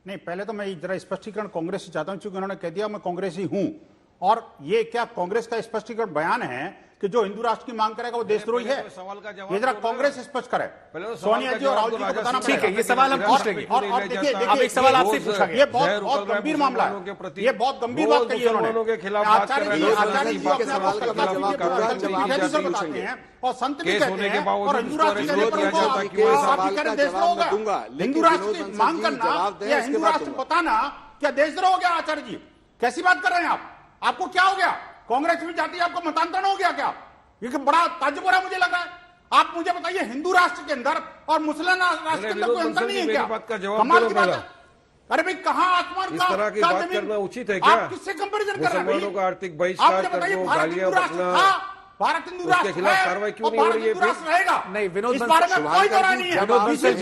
नहीं, पहले तो मैं जरा स्पष्टीकरण कांग्रेस से चाहता हूं, क्योंकि उन्होंने कह दिया मैं कांग्रेसी हूं। और ये क्या कांग्रेस का स्पष्टीकरण बयान है कि जो हिंदू राष्ट्र की मांग करेगा वो देशद्रोही है? ये जरा कांग्रेस स्पष्ट करे, सोनिया जी और राहुल जी को बताना ठीक है, ये सवाल हम पूछ लेंगे। और देखिए, अब एक सवाल आपसे पूछा गया, ये बहुत गंभीर मामला है, ये बहुत गंभीर बात कही है उन्होंने। आचार्य जी अपने सवाल का जवाब बताते हैं और संत भी कहते हैं, और हिंदू राष्ट्र कहने पर देशद्रोह होगा। हिंदू राष्ट्र की मांग करना या हिंदू राष्ट्र बताना क्या देशद्रोह हो गया? आचार्य जी कैसी बात कर रहे हैं आप? आपको क्या हो गया? कांग्रेस में जाती है, आपको मतांतरण हो गया क्या? ये बड़ा ताज्जुब हो रहा है मुझे लग रहा है। आप मुझे बताइए, हिंदू राष्ट्र के अंदर और मुसलमान राष्ट्र के अंदर कोई अंतर नहीं है क्या? कमाल की बात है। अरे भाई, कहां आसमान का तरह की बात करना उचित है क्या? आप किससे कंपैरिजन कर रहे हैं? मुसलमानों का आर्थिक बहिष्कार कर दो, गालियां बकना, भारत हिंदू राष्ट्र खिलाफ कार्रवाई क्यों नहीं हो रही है? रहेगा नहीं, विनोद बंसल जी, विनोद बंसल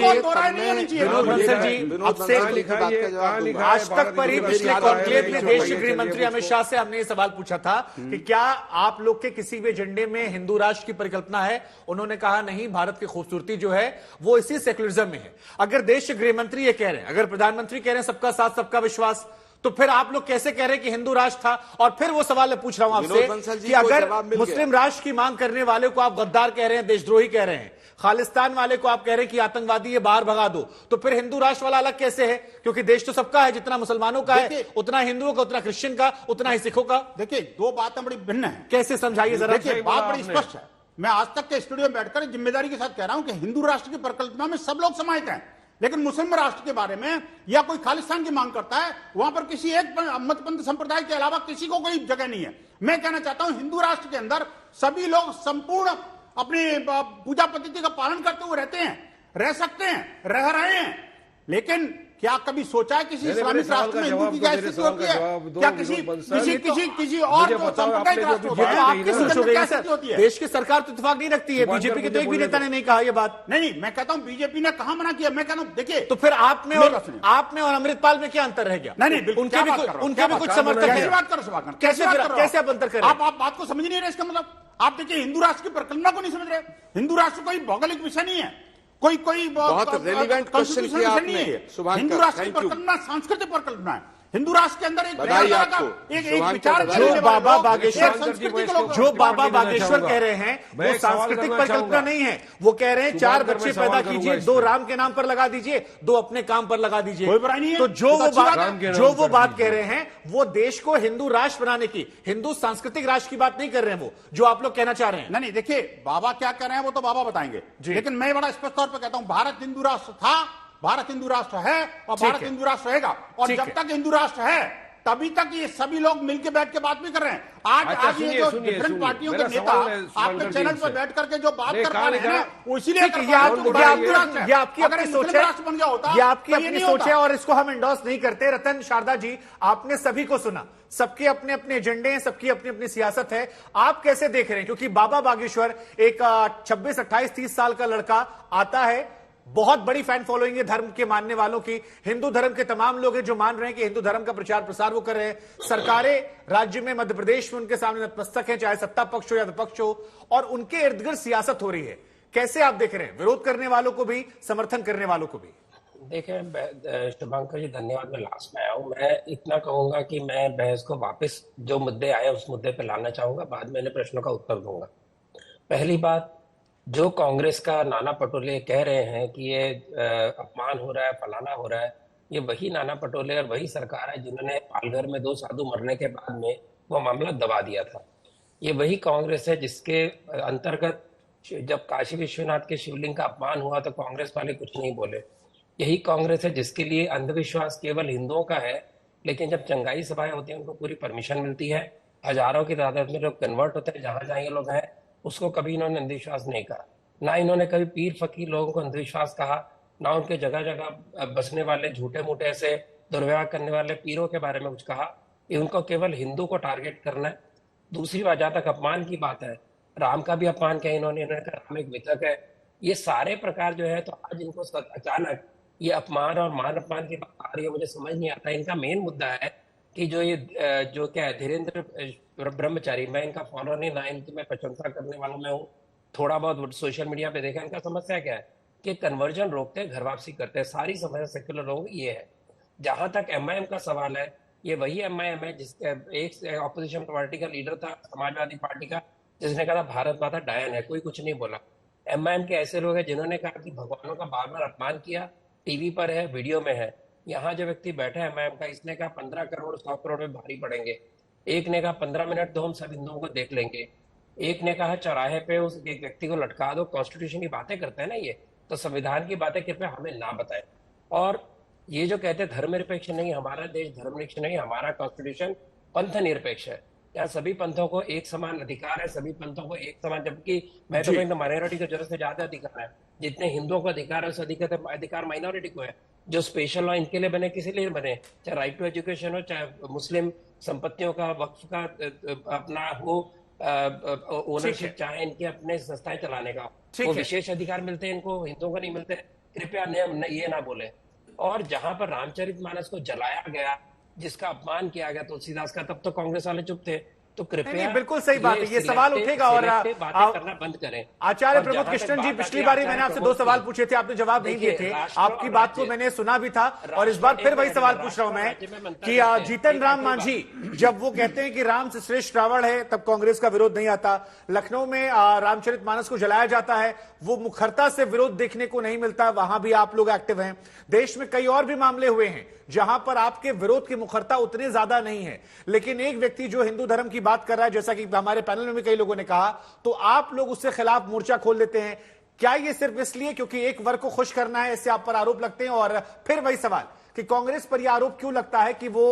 जी, अब से आज तक पर ही पिछले कॉन्क्लेव में देश के गृह मंत्री अमित शाह से हमने ये सवाल पूछा था कि क्या आप लोग के किसी भी एजेंडे में हिंदू राष्ट्र की परिकल्पना है? उन्होंने कहा नहीं, भारत की खूबसूरती जो है वो इसी सेक्युलरिज्म में है। अगर देश के गृह मंत्री ये कह रहे हैं, अगर प्रधानमंत्री कह रहे हैं सबका साथ सबका विश्वास, तो फिर आप लोग कैसे कह रहे हैं कि हिंदू राष्ट्र था? और फिर वो सवाल मैं पूछ रहा हूं आपसे कि अगर मुस्लिम राष्ट्र की मांग करने वाले को आप गद्दार कह रहे हैं, देशद्रोही कह रहे हैं, खालिस्तान वाले को आप कह रहे हैं कि आतंकवादी है, बाहर भगा दो, तो फिर हिंदू राष्ट्र वाला अलग कैसे है? क्योंकि देश तो सबका है, जितना मुसलमानों का है उतना हिंदुओं का, उतना क्रिश्चियन का, उतना ही सिखों का। देखिए, दो बातें बड़ी भिन्न है। कैसे समझाइए जरा। देखिए, बात बड़ी स्पष्ट है। मैं आज तक के स्टूडियो में बैठकर जिम्मेदारी के साथ कह रहा हूं कि हिंदू राष्ट्र की परिकल्पना में सब लोग समाहित हैं, लेकिन मुस्लिम राष्ट्र के बारे में या कोई खालिस्तान की मांग करता है, वहां पर किसी एक मतपंथ संप्रदाय के अलावा किसी को कोई जगह नहीं है। मैं कहना चाहता हूं हिंदू राष्ट्र के अंदर सभी लोग संपूर्ण अपनी पूजा पद्धति का पालन करते हुए रहते हैं, रह सकते हैं, रह रहे हैं। लेकिन क्या कभी सोचा है किसी इस्लामिक राष्ट्र में हिंदू की क्या स्थिति होती है? क्या किसी और सांप्रदायिक राष्ट्र होती है? देश की सरकार तो इत्तेफाक नहीं रखती है, बीजेपी के तो एक भी नेता ने नहीं कहा ये बात। नहीं, मैं कहता हूं बीजेपी ने कहां मना किया। मैं कहता हूं देखिए, तो फिर आप में और अमृतपाल में क्या अंतर रह गया? नहीं, उनके भी कुछ समर्थक है। कैसे आप अंतर कर रहे हैं? आप बात को समझ नहीं रहे। इसका मतलब आप देखिए, हिंदू राष्ट्र की परिकल्पना को नहीं समझ रहे। हिंदू राष्ट्र कोई भौगोलिक विषय नहीं है, कोई बहुत रेलिवेंट क्वेश्चन किया आपने। हिंदू राष्ट्र की परिकल्पना सांस्कृतिक परिकल्पना है। हिंदू राष्ट्र के अंदर एक विचार जो बाबा बागेश्वर कह रहे हैं वो सांस्कृतिक परिकल्पना नहीं है। वो कह रहे हैं 4 बच्चे पैदा कीजिए, 2 राम के नाम पर लगा दीजिए, 2 अपने काम पर लगा दीजिए। कोई बुराई नहीं है। तो जो वो बात कह रहे हैं वो देश को हिंदू राष्ट्र बनाने की, हिंदू सांस्कृतिक राष्ट्र की बात नहीं कर रहे हैं, वो जो आप लोग कहना चाह रहे हैं। नहीं, देखिए, बाबा क्या कह रहे हैं वो तो बाबा बताएंगे, लेकिन मैं बड़ा स्पष्ट तौर पर कहता हूं भारत हिंदू राष्ट्र था, भारत हिंदू राष्ट्र है और भारत हिंदू राष्ट्र रहेगा। और जब तक हिंदू राष्ट्र है तभी तक ये सभी लोग मिलकर बैठ के बात भी कर रहे हैं। आज ये जो डिफरेंट पार्टियों के नेता आपके चैनल पर बैठ करके जो बात कर पा रहे हैं वो इसीलिए आपकी अपनी सोच है, ये आपकी अपनी सोच है और इसको हम एंडोर्स नहीं करते। रतन, शारदा जी, आपने सभी को सुना, सबके अपने अपने एजेंडे हैं, सबकी अपनी अपनी सियासत है। आप कैसे देख रहे हैं? क्योंकि बाबा बागेश्वर एक 26, 28, 30 साल का लड़का आता है, बहुत बड़ी फैन फॉलोइंग है धर्म के मानने वालों की, हिंदू धर्म के तमाम लोग हैं जो मान रहे हैं कि हिंदू धर्म का प्रचार प्रसार वो कर रहे हैं। सरकारें राज्य में, मध्य प्रदेश में उनके सामने नतमस्तक हैं, चाहे सत्ता पक्ष हो या विपक्ष हो, और उनके इर्द गिर्द सियासत हो रही है। कैसे आप देख रहे हैं, विरोध करने वालों को भी, समर्थन करने वालों को भी? देखिए शुभांकर जी, धन्यवाद। मैं लास्ट में आया हूं। मैं इतना कहूंगा कि मैं बहस को वापस जो मुद्दे आए उस मुद्दे पे लाना चाहूंगा, बाद में इन प्रश्नों का उत्तर दूंगा। पहली बात, जो कांग्रेस का नाना पटोले कह रहे हैं कि ये अपमान हो रहा है, फलाना हो रहा है, ये वही नाना पटोले और वही सरकार है जिन्होंने पालघर में 2 साधु मरने के बाद में वो मामला दबा दिया था। ये वही कांग्रेस है जिसके अंतर्गत जब काशी विश्वनाथ के शिवलिंग का अपमान हुआ तो कांग्रेस वाले कुछ नहीं बोले। यही कांग्रेस है जिसके लिए अंधविश्वास केवल हिंदुओं का है, लेकिन जब चंगाई सभाएं होती हैं उनको पूरी परमिशन मिलती है, हजारों की तादाद में लोग कन्वर्ट होते हैं। जहां जहां ये लोग हैं उसको कभी इन्होंने अंधविश्वास नहीं कहा, ना इन्होंने कभी पीर फकीर लोगों को अंधविश्वास कहा, ना उनके जगह जगह बसने वाले झूठे मूठे ऐसे दुर्व्यवहार करने वाले पीरों के बारे में कुछ कहा। उनको केवल हिंदू को टारगेट करना है। दूसरी बात, जहां तक अपमान की बात है, राम का भी अपमान किया इन्होंने कहा राम एक वितरक है। ये सारे प्रकार जो है, तो आज इनको अचानक ये अपमान और मान अपमान की बात आ रही है, मुझे समझ नहीं आता। इनका मेन मुद्दा है कि जो क्या है, धीरेन्द्र ब्रह्मचारी, मैं इनका फॉलोअर नहीं, ना इनकी मैं प्रशंसा करने वाला मैं हूँ, थोड़ा बहुत सोशल मीडिया पे देखा। इनका समस्या क्या है कि कन्वर्जन रोकते हैं, घर वापसी करते हैं। सारी समस्या सेक्युलर लोगों की ये है। जहां तक एमआईएम का सवाल है, ये वही एमआईएम है जिसके एक ऑपोजिशन पार्टी का लीडर था, समाजवादी पार्टी का, जिसने कहा भारत माता डायन है, कोई कुछ नहीं बोला। एमआईएम के ऐसे लोग हैं जिन्होंने कहा कि भगवानों का बार बार अपमान किया, टीवी पर है, वीडियो में है। यहाँ जो व्यक्ति बैठा है एमआईएम का, इसने कहा 15 करोड़ 100 करोड़ में भारी पड़ेंगे। एक ने कहा 15 मिनट दो, हम सब हिंदुओं को देख लेंगे। एक ने कहा चौराहे पे उस एक व्यक्ति को लटका दो। कॉन्स्टिट्यूशन की बातें करते हैं ना ये, तो संविधान की बातें कृपया हमें ना बताएं। और ये जो कहते हैं धर्मनिरपेक्ष नहीं, हमारा देश धर्मनिरपेक्ष नहीं, हमारा कॉन्स्टिट्यूशन पंथ निरपेक्ष है। यहाँ सभी पंथों को एक समान अधिकार है, सभी पंथों को एक समान, जबकि मैं तो कहूँ माइनॉरिटी को जरूरत से ज्यादा अधिकार है। जितने हिंदुओं को अधिकार है उस अधिकार माइनॉरिटी को है। जो स्पेशल लॉ इनके लिए बने, किसी लिए बने, चाहे राइट टू एजुकेशन हो, चाहे मुस्लिम संपत्तियों का वक्फ का अपना हो ओनरशिप, चाहे इनके अपने संस्थाएं चलाने का, वो विशेष अधिकार मिलते हैं इनको, हिंदुओं को नहीं मिलते। कृपया ये ना बोले। और जहां पर रामचरितमानस को जलाया गया, जिसका अपमान किया गया तुलसीदास का, तब तो कांग्रेस वाले चुप थे। तो कृपया नहीं, बिल्कुल सही बात है, ये सवाल उठेगा और बातें करना बंद करें। आचार्य प्रमोद कृष्णन जी, पिछली बारी मैंने आपसे 2 सवाल पूछे थे, आपने जवाब नहीं दिए थे। आपकी बात को मैंने सुना भी था और इस बार फिर वही सवाल पूछ रहा हूं मैं कि जीतन राम मांझी जब वो कहते हैं कि राम से श्रेष्ठ रावण है, तब कांग्रेस का विरोध नहीं आता। लखनऊ में रामचरितमानस को जलाया जाता है, वो मुखरता से विरोध देखने को नहीं मिलता, वहां भी आप लोग एक्टिव हैं। देश में कई और भी मामले हुए हैं जहां पर आपके विरोध की मुखरता उतनी ज्यादा नहीं है, लेकिन एक व्यक्ति जो हिंदू धर्म की बात कर रहा है, जैसा कि हमारे पैनल में भी कई लोगों ने कहा, तो आप लोग उसके खिलाफ मोर्चा खोल देते हैं। क्या ये सिर्फ इसलिए क्योंकि एक वर्ग को खुश करना है, इससे आप पर आरोप लगते हैं? और फिर वही सवाल कि कांग्रेस पर यह आरोप क्यों लगता है कि वो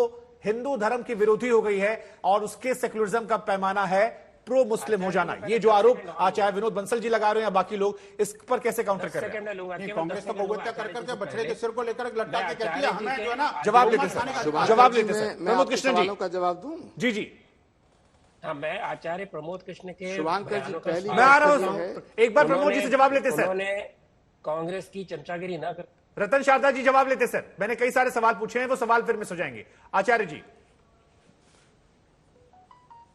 हिंदू धर्म की विरोधी हो गई है और उसके सेक्युलरिज्म का पैमाना है प्रो मुस्लिम हो जाना? ये जो आरोप चाहे विनोद बंसल जी लगा रहे हैं या बाकी लोग, इस पर कैसे काउंटर कर रहे हैं? कांग्रेस तो बहुहत्या कर करके बछड़े के सिर को लेकर लटका के कहती है हमें जो है ना। जवाब लेते सर, जवाब लेते सर, प्रमोद कृष्ण जी का जवाब दूं। जी जी हाँ, मैं आचार्य प्रमोद कृष्ण के शुभांकर जी पहली मैं आ रहा हूं, एक बार प्रमोद जी से जवाब लेते सर। उन्होंने कांग्रेस की चमचागिरी ना कर। रतन शारदा जी जवाब लेते सर, मैंने कई सारे सवाल पूछे हैं, वो सवाल फिर मिस हो जाएंगे। आचार्य जी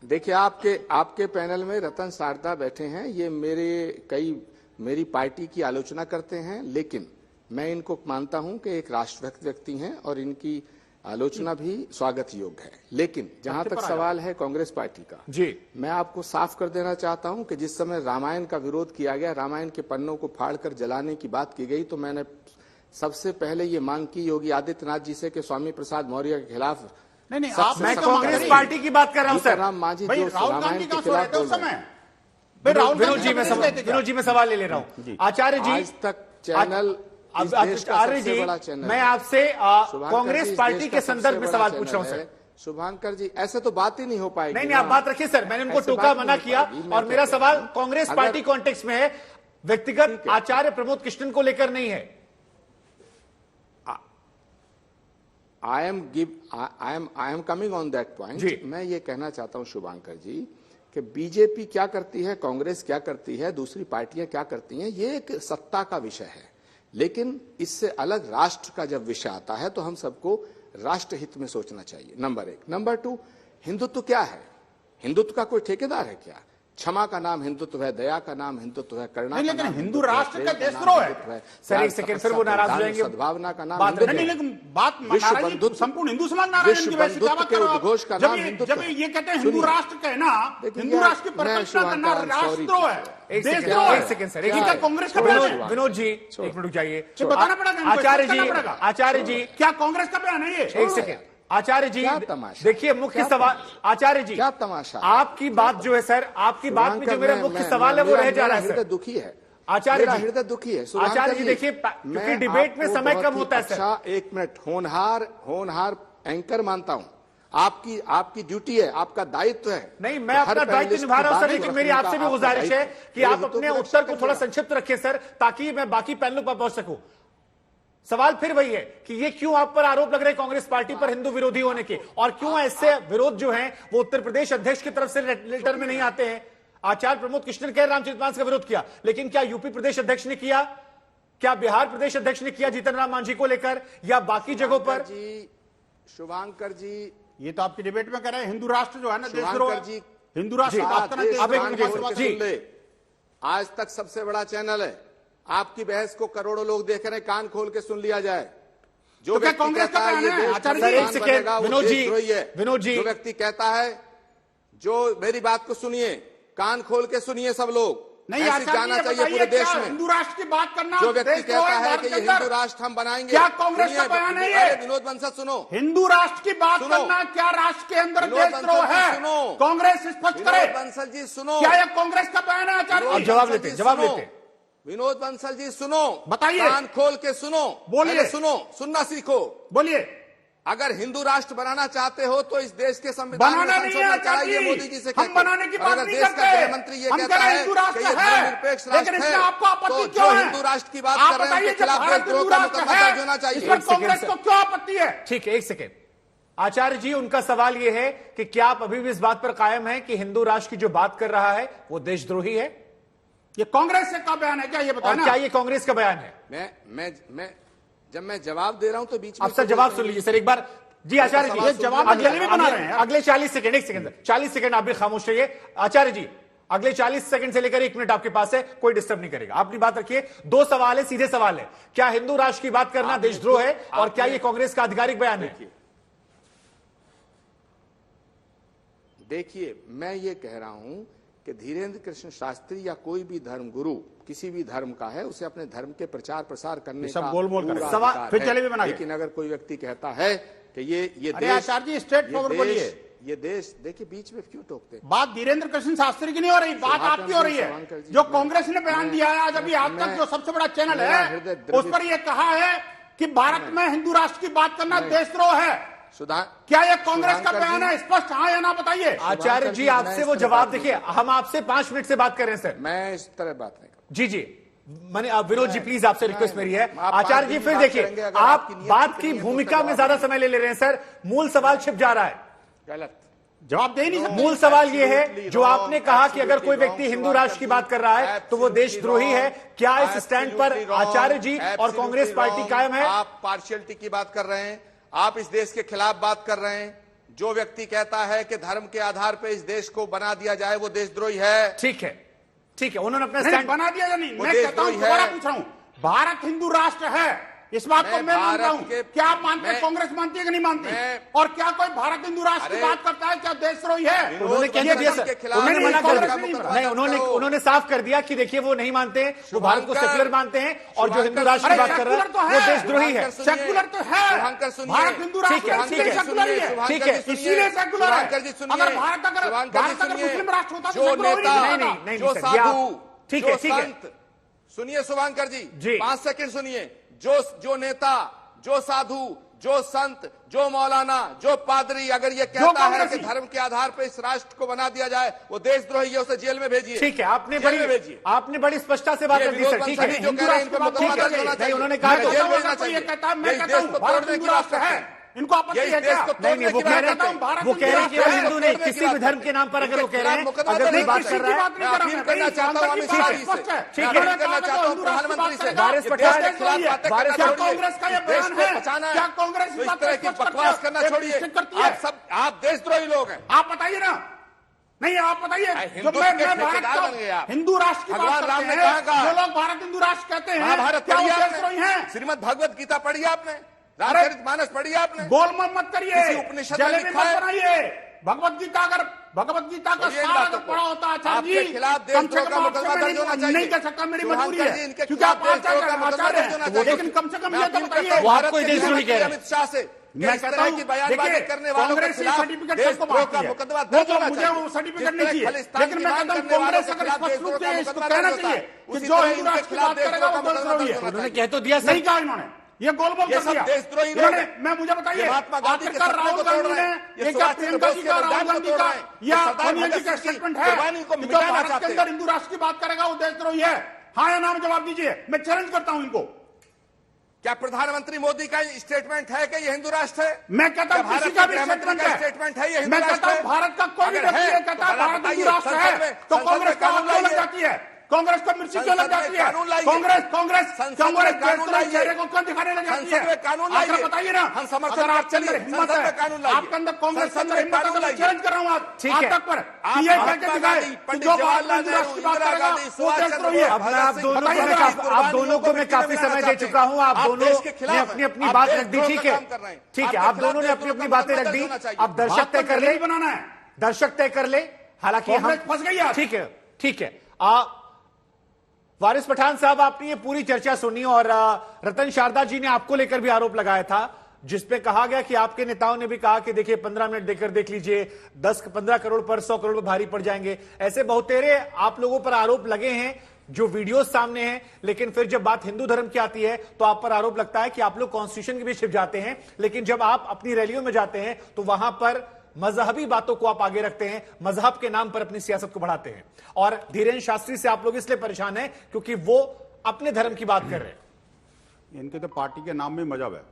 देखिए, आपके पैनल में रतन शारदा बैठे हैं, ये मेरी पार्टी की आलोचना करते हैं, लेकिन मैं इनको मानता हूं कि एक राष्ट्रभक्त व्यक्ति हैं और इनकी आलोचना भी स्वागत योग्य है। लेकिन जहां तक सवाल है कांग्रेस पार्टी का, जी मैं आपको साफ कर देना चाहता हूं कि जिस समय रामायण का विरोध किया गया, रामायण के पन्नों को फाड़कर जलाने की बात की गई, तो मैंने सबसे पहले ये मांग की योगी आदित्यनाथ जी से कि स्वामी प्रसाद मौर्य के खिलाफ नहीं आप मैं कांग्रेस पार्टी की बात कर रहा हूं सर। राम मांझी जो रामायण के खिलाफ बोल रहे हैं। विनोद जी मैं सवाल ले रहा हूं। आचार्य जी, आज तक चैनल आचार्य जी, मैं आपसे कांग्रेस पार्टी के संदर्भ में सवाल पूछ रहा हूं सर। शुभांकर जी, ऐसे तो बात ही नहीं हो पाएगी। नहीं, आप बात रखिए सर, मैंने उनको टोका मना किया और मेरा सवाल कांग्रेस पार्टी कॉन्टेक्स्ट में है, व्यक्तिगत आचार्य प्रमोद कृष्णन को लेकर नहीं है। I am coming on that point. मैं ये कहना चाहता हूं शुभांकर जी कि बीजेपी क्या करती है, कांग्रेस क्या करती है, दूसरी पार्टियां क्या करती हैं, ये एक सत्ता का विषय है। लेकिन इससे अलग राष्ट्र का जब विषय आता है तो हम सबको राष्ट्र हित में सोचना चाहिए, नंबर 1। नंबर 2, हिंदुत्व क्या है? हिंदुत्व का कोई ठेकेदार है क्या? क्षमा का नाम हिंदुत्व है, दया का नाम हिंदुत्व है, करुणा का नाम हिंदू राष्ट्र का देशद्रोह है। सर एक सेकंड, फिर वो नाराज हो जाएंगे। सद्भावना का नाम विश्व बंधुत्व, संपूर्ण हिंदू समाज नाराज है। विश्व बंधुत्व के उद्घोष का नाम हिंदुत्व। जब ये कहते हैं हिंदू राष्ट्र का है ना, हिंदू राष्ट्र की परिकल्पना करना राष्ट्रद्रोह है, देशद्रोह है। एक सेकंड सर, कांग्रेस का बयान है। विनोद जी एक मिनट रुक जाइए, बताना पड़ेगा आचार्य जी, क्या कांग्रेस का बयान है ये? एक सेकंड आचार्य जी, देखिए मुख्य सवाल, आचार्य जी क्या तमाशा, आपकी बात जो है सर, आपकी बात में जो मेरा मुख्य सवाल है वो रह जा रहा है सर। दुखी है आचार्य जी, हृदय दुखी है। आचार्य जी देखिए, क्योंकि डिबेट में समय कम होता है सर। अच्छा, एक मिनट, होनहार एंकर मानता हूं, आपकी ड्यूटी है, आपका दायित्व है। नहीं, मैं अपना दायित्व निभा रहा हूं सर, लेकिन मेरी आपसे भी गुजारिश है कि आप अपने उत्तर को थोड़ा संक्षिप्त रखें सर, ताकि मैं बाकी पैनलों पर पहुंच सकूं। सवाल फिर वही है कि ये क्यों आप पर आरोप लग रहे हैं कांग्रेस पार्टी पर हिंदू विरोधी होने के, और क्यों ऐसे विरोध जो हैं वो उत्तर प्रदेश अध्यक्ष की तरफ से लेटर में नहीं आते हैं? आचार्य प्रमोद कृष्णन कह रामचरितमानस का विरोध किया, लेकिन क्या यूपी प्रदेश अध्यक्ष ने किया? क्या बिहार प्रदेश अध्यक्ष ने किया जीतन राम मांझी को लेकर, या बाकी जगहों पर? शुभांकर जी, ये तो आपकी डिबेट में कह रहे हैं हिंदू राष्ट्र जो है ना देशद्रोह है। हिंदू राष्ट्र आज तक सबसे बड़ा चैनल है, आपकी बहस को करोड़ों लोग देख रहे हैं, कान खोल के सुन लिया जाए। जो व्यक्ति कहता है ये विनोद जी, जो व्यक्ति कहता है, जो मेरी बात को सुनिए, कान खोल के सुनिए सब लोग, नहीं जाना चाहिए पूरे देश में। हिंदू राष्ट्र की बात करना, जो व्यक्ति कहता है कि ये हिंदू राष्ट्र हम बनाएंगे, क्या कांग्रेस का बयान है ये? विनोद बंसल सुनो, हिंदू राष्ट्र की बात करना क्या राष्ट्र के अंदर देशद्रोह है? कांग्रेस स्पष्ट करे। बंसल जी सुनो, क्या ये कांग्रेस का बयान है? आचार्य जवाब लेते विनोद बंसल जी सुनो, बताइए, कान खोल के सुनो, बोलिए, सुनना सीखो, बोलिए। अगर हिंदू राष्ट्र बनाना चाहते हो तो इस देश के संविधान में संशोधन कराइए मोदी जी से। हम बनाने की बात नहीं करते, गृहमंत्री ये कहता है कि ये धर्मनिरपेक्ष राष्ट्र है, आपको आपत्ति क्यों है? हिंदू राष्ट्र की बात कर रहे हैं, उनके खिलाफ देशद्रोह का मुकदमा दर्ज होना चाहिए। कांग्रेस को क्यों आपत्ति है? ठीक है, एक सेकेंड आचार्य जी, उनका सवाल यह है कि क्या आप अभी भी इस बात पर कायम है कि हिंदू राष्ट्र की जो बात कर रहा है वो देशद्रोही है? ये कांग्रेस का बयान है क्या, ये बताना? क्या ये कांग्रेस का बयान है? मैं जब मैं जवाब दे रहा हूं तो बीच में आप सर जवाब सुन लीजिए सर, एक बार जी आचार्य जी, जवाब भी बना रहे हैं। अगले 40 सेकंड, 1 सेकंड, 40 सेकंड आप भी खामोश रहिए। आचार्य जी, अगले 40 सेकंड से लेकर 1 मिनट आपके पास है, कोई डिस्टर्ब नहीं करेगा। अपनी बात रखिए। 2 सवाल है, सीधे सवाल है। क्या हिंदू राष्ट्र की बात करना देशद्रोह है, और क्या यह कांग्रेस का आधिकारिक बयान है? देखिए, मैं ये कह रहा हूं कि धीरेन्द्र कृष्ण शास्त्री या कोई भी धर्म गुरु किसी भी धर्म का है, उसे अपने धर्म के प्रचार प्रसार करने का पूरा सवाल फिर चले भी बना। लेकिन अगर कोई व्यक्ति कहता है कि ये देश, आचार्य जी स्ट्रेट फॉरवर्ड बोलिए, ये देश, देखिए बीच में क्यों टोकते हैं? बात धीरेन्द्र कृष्ण शास्त्री की नहीं हो रही, बात आपकी हो रही है। जो कांग्रेस ने बयान दिया है आज अभी आज तक, जो सबसे बड़ा चैनल है, उस पर यह कहा है कि भारत में हिंदू राष्ट्र की बात करना देशद्रोह है। क्या यह कांग्रेस का बयान है? स्पष्ट हाँ या ना बताइए। आचार्य जी, आपसे वो जवाब देखिए, हम आपसे 5 मिनट से बात कर रहे हैं सर। मैं इस तरह बात नहीं कर। जी जी, मैंने विनोद जी प्लीज आपसे रिक्वेस्ट मेरी है। आचार्य जी फिर देखिए, आप बात की भूमिका में ज्यादा समय ले रहे हैं सर, मूल सवाल छिप जा रहा है। गलत जवाब दे नहीं सकते। मूल सवाल यह है, जो आपने कहा कि अगर कोई व्यक्ति हिंदू राष्ट्र की बात कर रहा है तो वो देशद्रोही है। क्या इस स्टैंड पर आचार्य जी और कांग्रेस पार्टी कायम है? आप पार्शियलिटी की बात कर रहे हैं, आप इस देश के खिलाफ बात कर रहे हैं। जो व्यक्ति कहता है कि धर्म के आधार पर इस देश को बना दिया जाए, वो देशद्रोही है। ठीक है, ठीक है, उन्होंने अपना स्टैंड बना दिया या नहीं? मैं कहता हूं, दोबारा पूछ रहा हूं, भारत हिंदू राष्ट्र है, इस बात को मैं मानता हूं। क्या आप मानते हैं? कांग्रेस मानती है कि नहीं मानती? और क्या कोई भारत हिंदू राष्ट्र की बात करता है, क्या देशद्रोही है? उन्होंने कह दिया सर, उन्होंने मना कर दिया। नहीं, उन्होंने साफ कर दिया कि देखिए वो नहीं मानते हैं, वो भारत को सेक्युलर मानते हैं, और जो हिंदू राष्ट्र की बात कर रहा है वो देशद्रोही है। सेक्युलर तो है, भारत हिंदू राष्ट्र है, सेक्युलर ही है। ठीक है, इसीलिए सेक्युलर है। अगर भारत अगर मुस्लिम राष्ट्र होता तो नहीं, जो साधु, ठीक है, ठीक है, सुनिए शुभांकर जी 5 सेकंड सुनिए। जो नेता, जो साधु, जो संत, जो मौलाना, जो पादरी अगर ये कहता है कि धर्म के आधार पर इस राष्ट्र को बना दिया जाए, वो देशद्रोही है, उसे जेल में भेजिए। ठीक है, आपने बड़ी स्पष्टता से बात कर दी सर। ठीक है, नहीं, उन्होंने कहा जेल भेजना चाहिए। तोड़ने की बात है, इनको आपत्ति है क्या? नहीं, वो कह रहे हैं कि हिंदू नहीं, किसी भी धर्म के नाम पर अगर वो कह रहे हैं, अगर कोई बात कर रहा है, करना चाहता हूँ अमित शाह जी से, करना चाहता हूँ प्रधानमंत्री से। वारिस पठान, कांग्रेस का ये बयान है, क्या कांग्रेस इस तरह की बकवास करना छोड़िए। आप देशद्रोही लोग हैं। आप बताइए ना। नहीं, आप बताइए। हिंदू राष्ट्र की बात करते हैं, जो लोग भारत हिंदू राष्ट्र कहते हैं, क्या वो देशद्रोही हैं? श्रीमद् भगवत गीता पढ़ी आपने? रामचरितमानस पढ़ी आपने? गोलमाल मत करिए, उपनिषद जलेबी मत बनाइए। भगवत गीता का सारा तो पढ़ा होता है आचार्य जी, खिलाफ कम से कम नहीं कर सकता, मेरी मजबूरी है, क्योंकि आप आचार्य हैं, लेकिन कम से कम ये तो बताइए वो आपको देशद्रोही कह रहे हैं। अमित शाह से मैं कहता हूं, बयानबाजी करने वालों के खिलाफ सर्टिफिकेट सबको मांगती है, मुझे वो सर्टिफिकेट नहीं चाहिए। लेकिन मैं कहता हूं, कांग्रेस अगर स्पष्ट रूप से इसको कहना चाहिए कि जो हिंदू राष्ट्र की बात करेगा वो देशद्रोही है। उन्होंने कह तो दिया, नहीं कहा इन्होंने, ये गोलमाल कर दिया। देशद्रोही मैं मुझे बताइए, महात्मा गांधी के राहुल गांधी ने एक प्रियंका जी का, राहुल गांधी का या सोनिया जी का स्टेटमेंट है कि जो भारत के अंदर हिंदू राष्ट्र की बात करेगा वो देशद्रोही है? हाँ या ना में जवाब दीजिए। मैं चैलेंज करता हूं इनको। क्या प्रधानमंत्री मोदी का स्टेटमेंट है कि ये हिंदू राष्ट्र है? मैं कहता हूं किसी का भी स्टेटमेंट है ये हिंदू मैं राष्ट्र कहता हूं भारत का कोई भी व्यक्ति कहता है भारत हिंदू राष्ट्र है, तो कांग्रेस का क्यों लग जाती है? कांग्रेस को मिर्ची क्यों लग जाती है? कांग्रेस चेहरे को क्यों दिखाने लग जाती है? आकर बताइए ना। हम समर्थन अगर आपके अंदर हिम्मत है, आपके अंदर कांग्रेस के अंदर हिम्मत है, तो मैं चैलेंज कर रहा हूं आज तक पर ये कह के दिखाए कि जो भारत राष्ट्र की बात करेगा वो देशद्रोही है। आप दोनों को मैं काफी समय दे चुका हूं, आप दोनों ने अपनी अपनी बात रख दी। ठीक है, ठीक है, आप दोनों ने अपनी अपनी बातें रख दी। अब दर्शक तय कर ले, बनाना है, दर्शक तय कर ले। हालांकि हम फंस गई है। ठीक है, ठीक है। वारिस पठान साहब, आपने ये पूरी चर्चा सुनी और रतन शारदा जी ने आपको लेकर भी आरोप लगाया था, जिसपे कहा गया कि आपके नेताओं ने भी कहा कि देखिए 15 मिनट देकर देख लीजिए, 10-15 करोड़ पर 100 करोड़ पर भारी पड़ जाएंगे। ऐसे बहुतेरे आप लोगों पर आरोप लगे हैं, जो वीडियो सामने हैं। लेकिन फिर जब बात हिंदू धर्म की आती है तो आप पर आरोप लगता है कि आप लोग कॉन्स्टिट्यूशन के भी छिप जाते हैं। लेकिन जब आप अपनी रैलियों में जाते हैं तो वहां पर मजहबी बातों को आप आगे रखते हैं, मजहब के नाम पर अपनी सियासत को बढ़ाते हैं। और धीरेन्द्र शास्त्री से आप लोग इसलिए परेशान हैं क्योंकि वो अपने धर्म की बात कर रहे हैं। इनके तो पार्टी के नाम में मजहब है।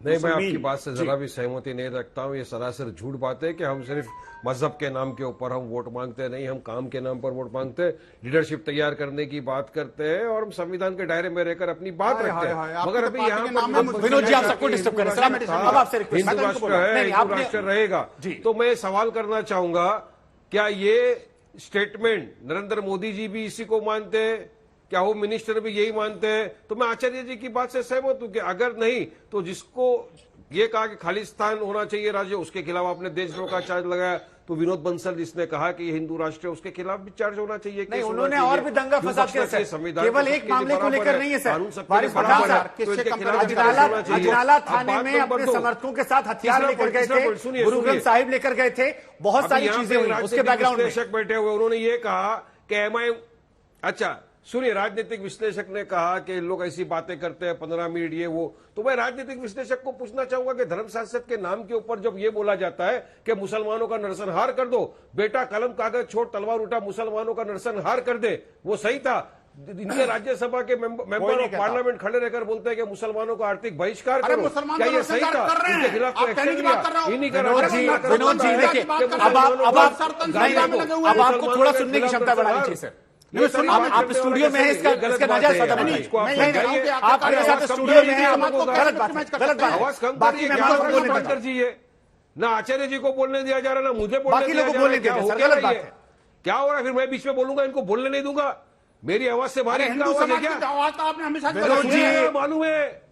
नहीं, मैं आपकी बात से जरा भी सहमति नहीं रखता हूँ। ये सरासर झूठ बात है कि हम सिर्फ मजहब के नाम के ऊपर हम वोट मांगते नहीं, हम काम के नाम पर वोट मांगते हैं, लीडरशिप तैयार करने की बात करते हैं और हम संविधान के दायरे में रहकर अपनी बात रखते हैं। मगर अभी यहाँ पर विनोद जी, आप सबको डिस्टर्ब कर रहे हैं। अब आपसे रिक्वेस्ट, हिंदू राष्ट्र है, हिंदू राष्ट्र रहेगा। तो मैं सवाल करना चाहूंगा, क्या ये स्टेटमेंट नरेंद्र मोदी जी भी इसी को मानते हैं? क्या होम मिनिस्टर भी यही मानते हैं? तो मैं आचार्य जी की बात से सहमत हूं कि अगर नहीं तो जिसको ये कहा कि खालिस्तान होना चाहिए राज्य, उसके खिलाफ आपने देशद्रोह का चार्ज लगाया। तो विनोद बंसल जिसने कहा कि ये हिंदू राष्ट्र है, उसके खिलाफ भी चार्ज होना चाहिए। नहीं, उन्होंने और भी दंगा फसाद किया सर, केवल एक मामले को लेकर नहीं है सर। वारिस पठान अजनाला थाने में अपने समर्थकों के साथ हथियार लेकर गए थे, गुरु ग्रंथ साहिब लेकर गए थे, बहुत सारी चीजें हुई उसके बैकग्राउंड में। बैठे हुए उन्होंने ये कहा कि एमआईएम, अच्छा सुनिए, राजनीतिक विश्लेषक ने कहा कि लोग ऐसी बातें करते हैं 15 मिनट ये वो। तो मैं राजनीतिक विश्लेषक को पूछना चाहूंगा कि धर्म शासक के नाम के ऊपर जब ये बोला जाता है कि मुसलमानों का नरसंहार कर दो, बेटा कलम कागज छोड़ तलवार उठा मुसलमानों का नरसंहार कर दे, वो सही था? इनके राज्यसभा के मेंबर ऑफ पार्लियामेंट खड़े रहकर बोलते हैं कि मुसलमानों का आर्थिक बहिष्कार करो, क्या ये सही था? इनके खिलाफ इन्हीं का। विनोद जी देखिए, अब आपको थोड़ा सुनने की क्षमता बढ़ानी चाहिए सर। आप स्टूडियो में है, इसका नाजायज फायदा नहीं, आप मेरे साथ स्टूडियो में हैं, गलत बात। बाकी बंद कर दीजिए ना, आचार्य जी को बोलने दिया जा रहा ना मुझे बोलने दिया जा रहा, गलत बात है। क्या हो रहा है? फिर मैं बीच में बोलूंगा, इनको बोलने नहीं दूंगा? मेरी आवाज से भारी हिंदू समाज की आवाज तो आपने हमेशा मालूम है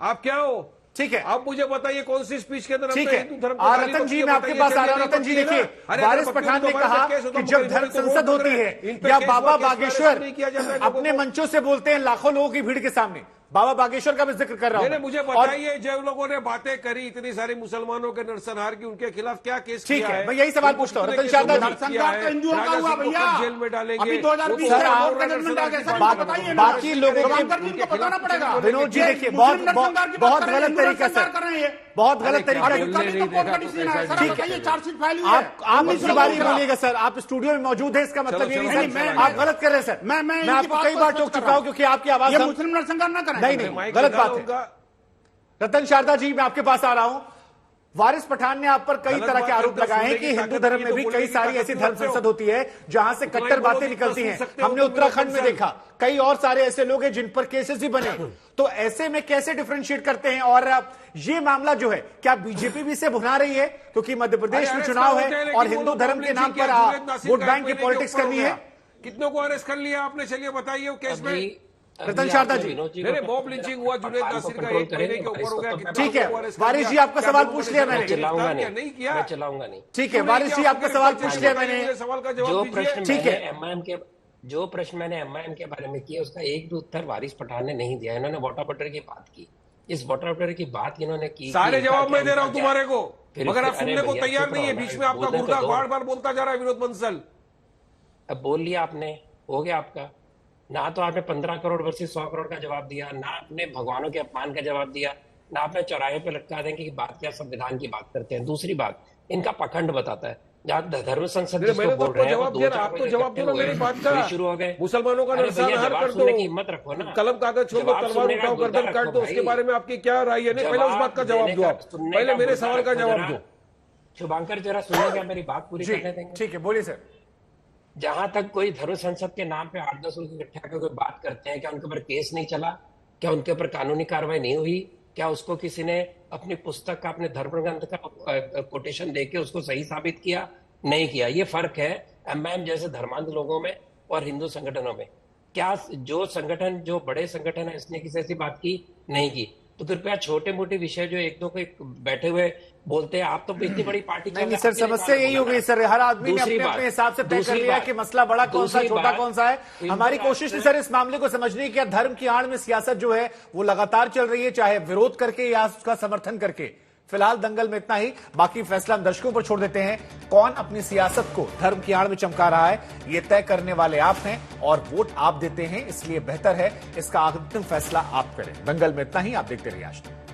आप क्या हो? ठीक है, आप मुझे बताइए कौन सी स्पीच के अंदर ठीक है। रतन जी, मैं आपके पास आ रहा हूं। रतन जी देखिए, वारिस पठान ने कहा कि जब धर्म संसद होती है या बाबा बागेश्वर अपने मंचों से बोलते हैं लाखों लोगों की भीड़ के सामने, बाबा बागेश्वर का भी जिक्र कर रहा हूं। मुझे बताइए, जब लोगों ने बातें करी इतनी सारी मुसलमानों के नरसंहार की, उनके खिलाफ क्या केस ठीक किया है? मैं यही सवाल पूछता हूं। रतन शारदा हिंदुओं का हुआ भैया, जेल में डालेंगे, अभी 2020 बाकी लोगों को बताना पड़ेगा। विनोद जी देखिए, बहुत गलत तरीका से, बहुत गलत तरीका। आप इसी बारी बोलिएगा सर, आप स्टूडियो में मौजूद है, इसका मतलब ये नहीं सर आप गलत कर रहे हैं सर। मैं आपको कई बार टोक चुका हूं क्योंकि आपकी आवाज मुस्लिम नरसंहार न करें। नहीं, गलत बात है। रतन शारदा जी, मैं आपके पास आ रहा हूं। वारिस पठान ने आप पर कई तरह के आरोप लगाए हैं कि हिंदू धर्म में भी कई सारी ऐसी धर्म संसद होती है जहां से कट्टर बातें निकलती हैं। हमने उत्तराखंड में देखा, कई और सारे ऐसे लोग हैं जिन पर केसेस भी बने। तो ऐसे में कैसे डिफरेंशिएट करते हैं? और ये मामला जो है, क्या बीजेपी भी इसे भुना रही है क्योंकि मध्य प्रदेश में चुनाव है और हिंदू धर्म के नाम पर वोट बैंक की पॉलिटिक्स करनी है? कितनों को अरेस्ट कर लिया आपने? चलिए बताइए केस में। रतन शारदा जी, मॉब लिंचिंग हुआ जुनैद नासिर का 1 महीने के ऊपर हो गया। ठीक है वारिस जी, आपका सवाल पूछ लिया मैंने। नहीं किया, मैं चलाऊंगा नहीं। ठीक है वारिस जी, आपका सवाल पूछ लिया मैंने। सवाल का जवाब जो प्रश्न ठीक है, मैंने एमआईएम के बारे में किया, उसका एक भी उत्तर वारिस पठान ने नहीं दिया। इन्होंने वाटर बटर की बात की, इस वाटर बटर की बात इन्होंने की। सारे जवाब मैं दे रहा हूं तुम्हारे को, मगर आप सुनने को तैयार नहीं है। बीच में आपका मुर्गा बार बोलता जा रहा है विनोद बंसल। अब बोल लिया आपने, हो गया आपका। ना तो आपने 15 करोड़ वर्सेस 100 करोड़ का जवाब दिया, ना आपने भगवानों के अपमान का जवाब दिया, ना आपने चौराहे पे लटका देंगे कि बात क्या संविधान की बात करते हैं। दूसरी बात, इनका पखंड बताता है। जहाँ धर्म संसद जिसको बोल रहे हैं, आप तो जवाब दो ना मेरी बात का। शुरू हो गए मुसलमानों का नरसंहार कर दो, हिम्मत रखो ना, कलम कागज छोड़ दो, तलवार उठाओ, गर्दन काट दो। उसके बारे में आपकी क्या राय है? पहले उस बात का जवाब दो, आप पहले मेरे सवाल का जवाब दो। शुभांकर जरा सुनिएगा, मेरी बात पूरी करने देंगे? ठीक है, बोलिए सर। जहां तक कोई धर्म संसद के नाम पे 8-10 लोग इकट्ठा करके कोई बात करते हैं, क्या उनके ऊपर केस नहीं चला? क्या उनके ऊपर कानूनी कार्रवाई नहीं हुई? क्या उसको किसी ने अपनी पुस्तक का, अपने धर्म ग्रंथ का कोटेशन देके उसको सही साबित किया? नहीं किया। ये फर्क है एमआईएम जैसे धर्मांध लोगों में और हिंदू संगठनों में। क्या जो संगठन, जो बड़े संगठन है, इसने किसी ऐसी बात की? नहीं की। तो कृपया छोटे मोटे विषय जो एक दो को बैठे हुए बोलते हैं, आप तो इतनी बड़ी पार्टी नहीं सर, समस्या यही हो गई सर, हर आदमी ने अपने हिसाब से तय कर लिया कि मसला बड़ा कौन सा, छोटा कौन सा है। हमारी कोशिश थी सर इस मामले को समझने की, धर्म की आड़ में सियासत जो है वो लगातार चल रही है, चाहे विरोध करके या उसका समर्थन करके। फिलहाल दंगल में इतना ही, बाकी फैसला हम दर्शकों पर छोड़ देते हैं। कौन अपनी सियासत को धर्म की आड़ में चमका रहा है, ये तय करने वाले आप हैं और वोट आप देते हैं, इसलिए बेहतर है इसका अंतिम फैसला आप करें। दंगल में इतना ही, आप देखते रहिए आज तक।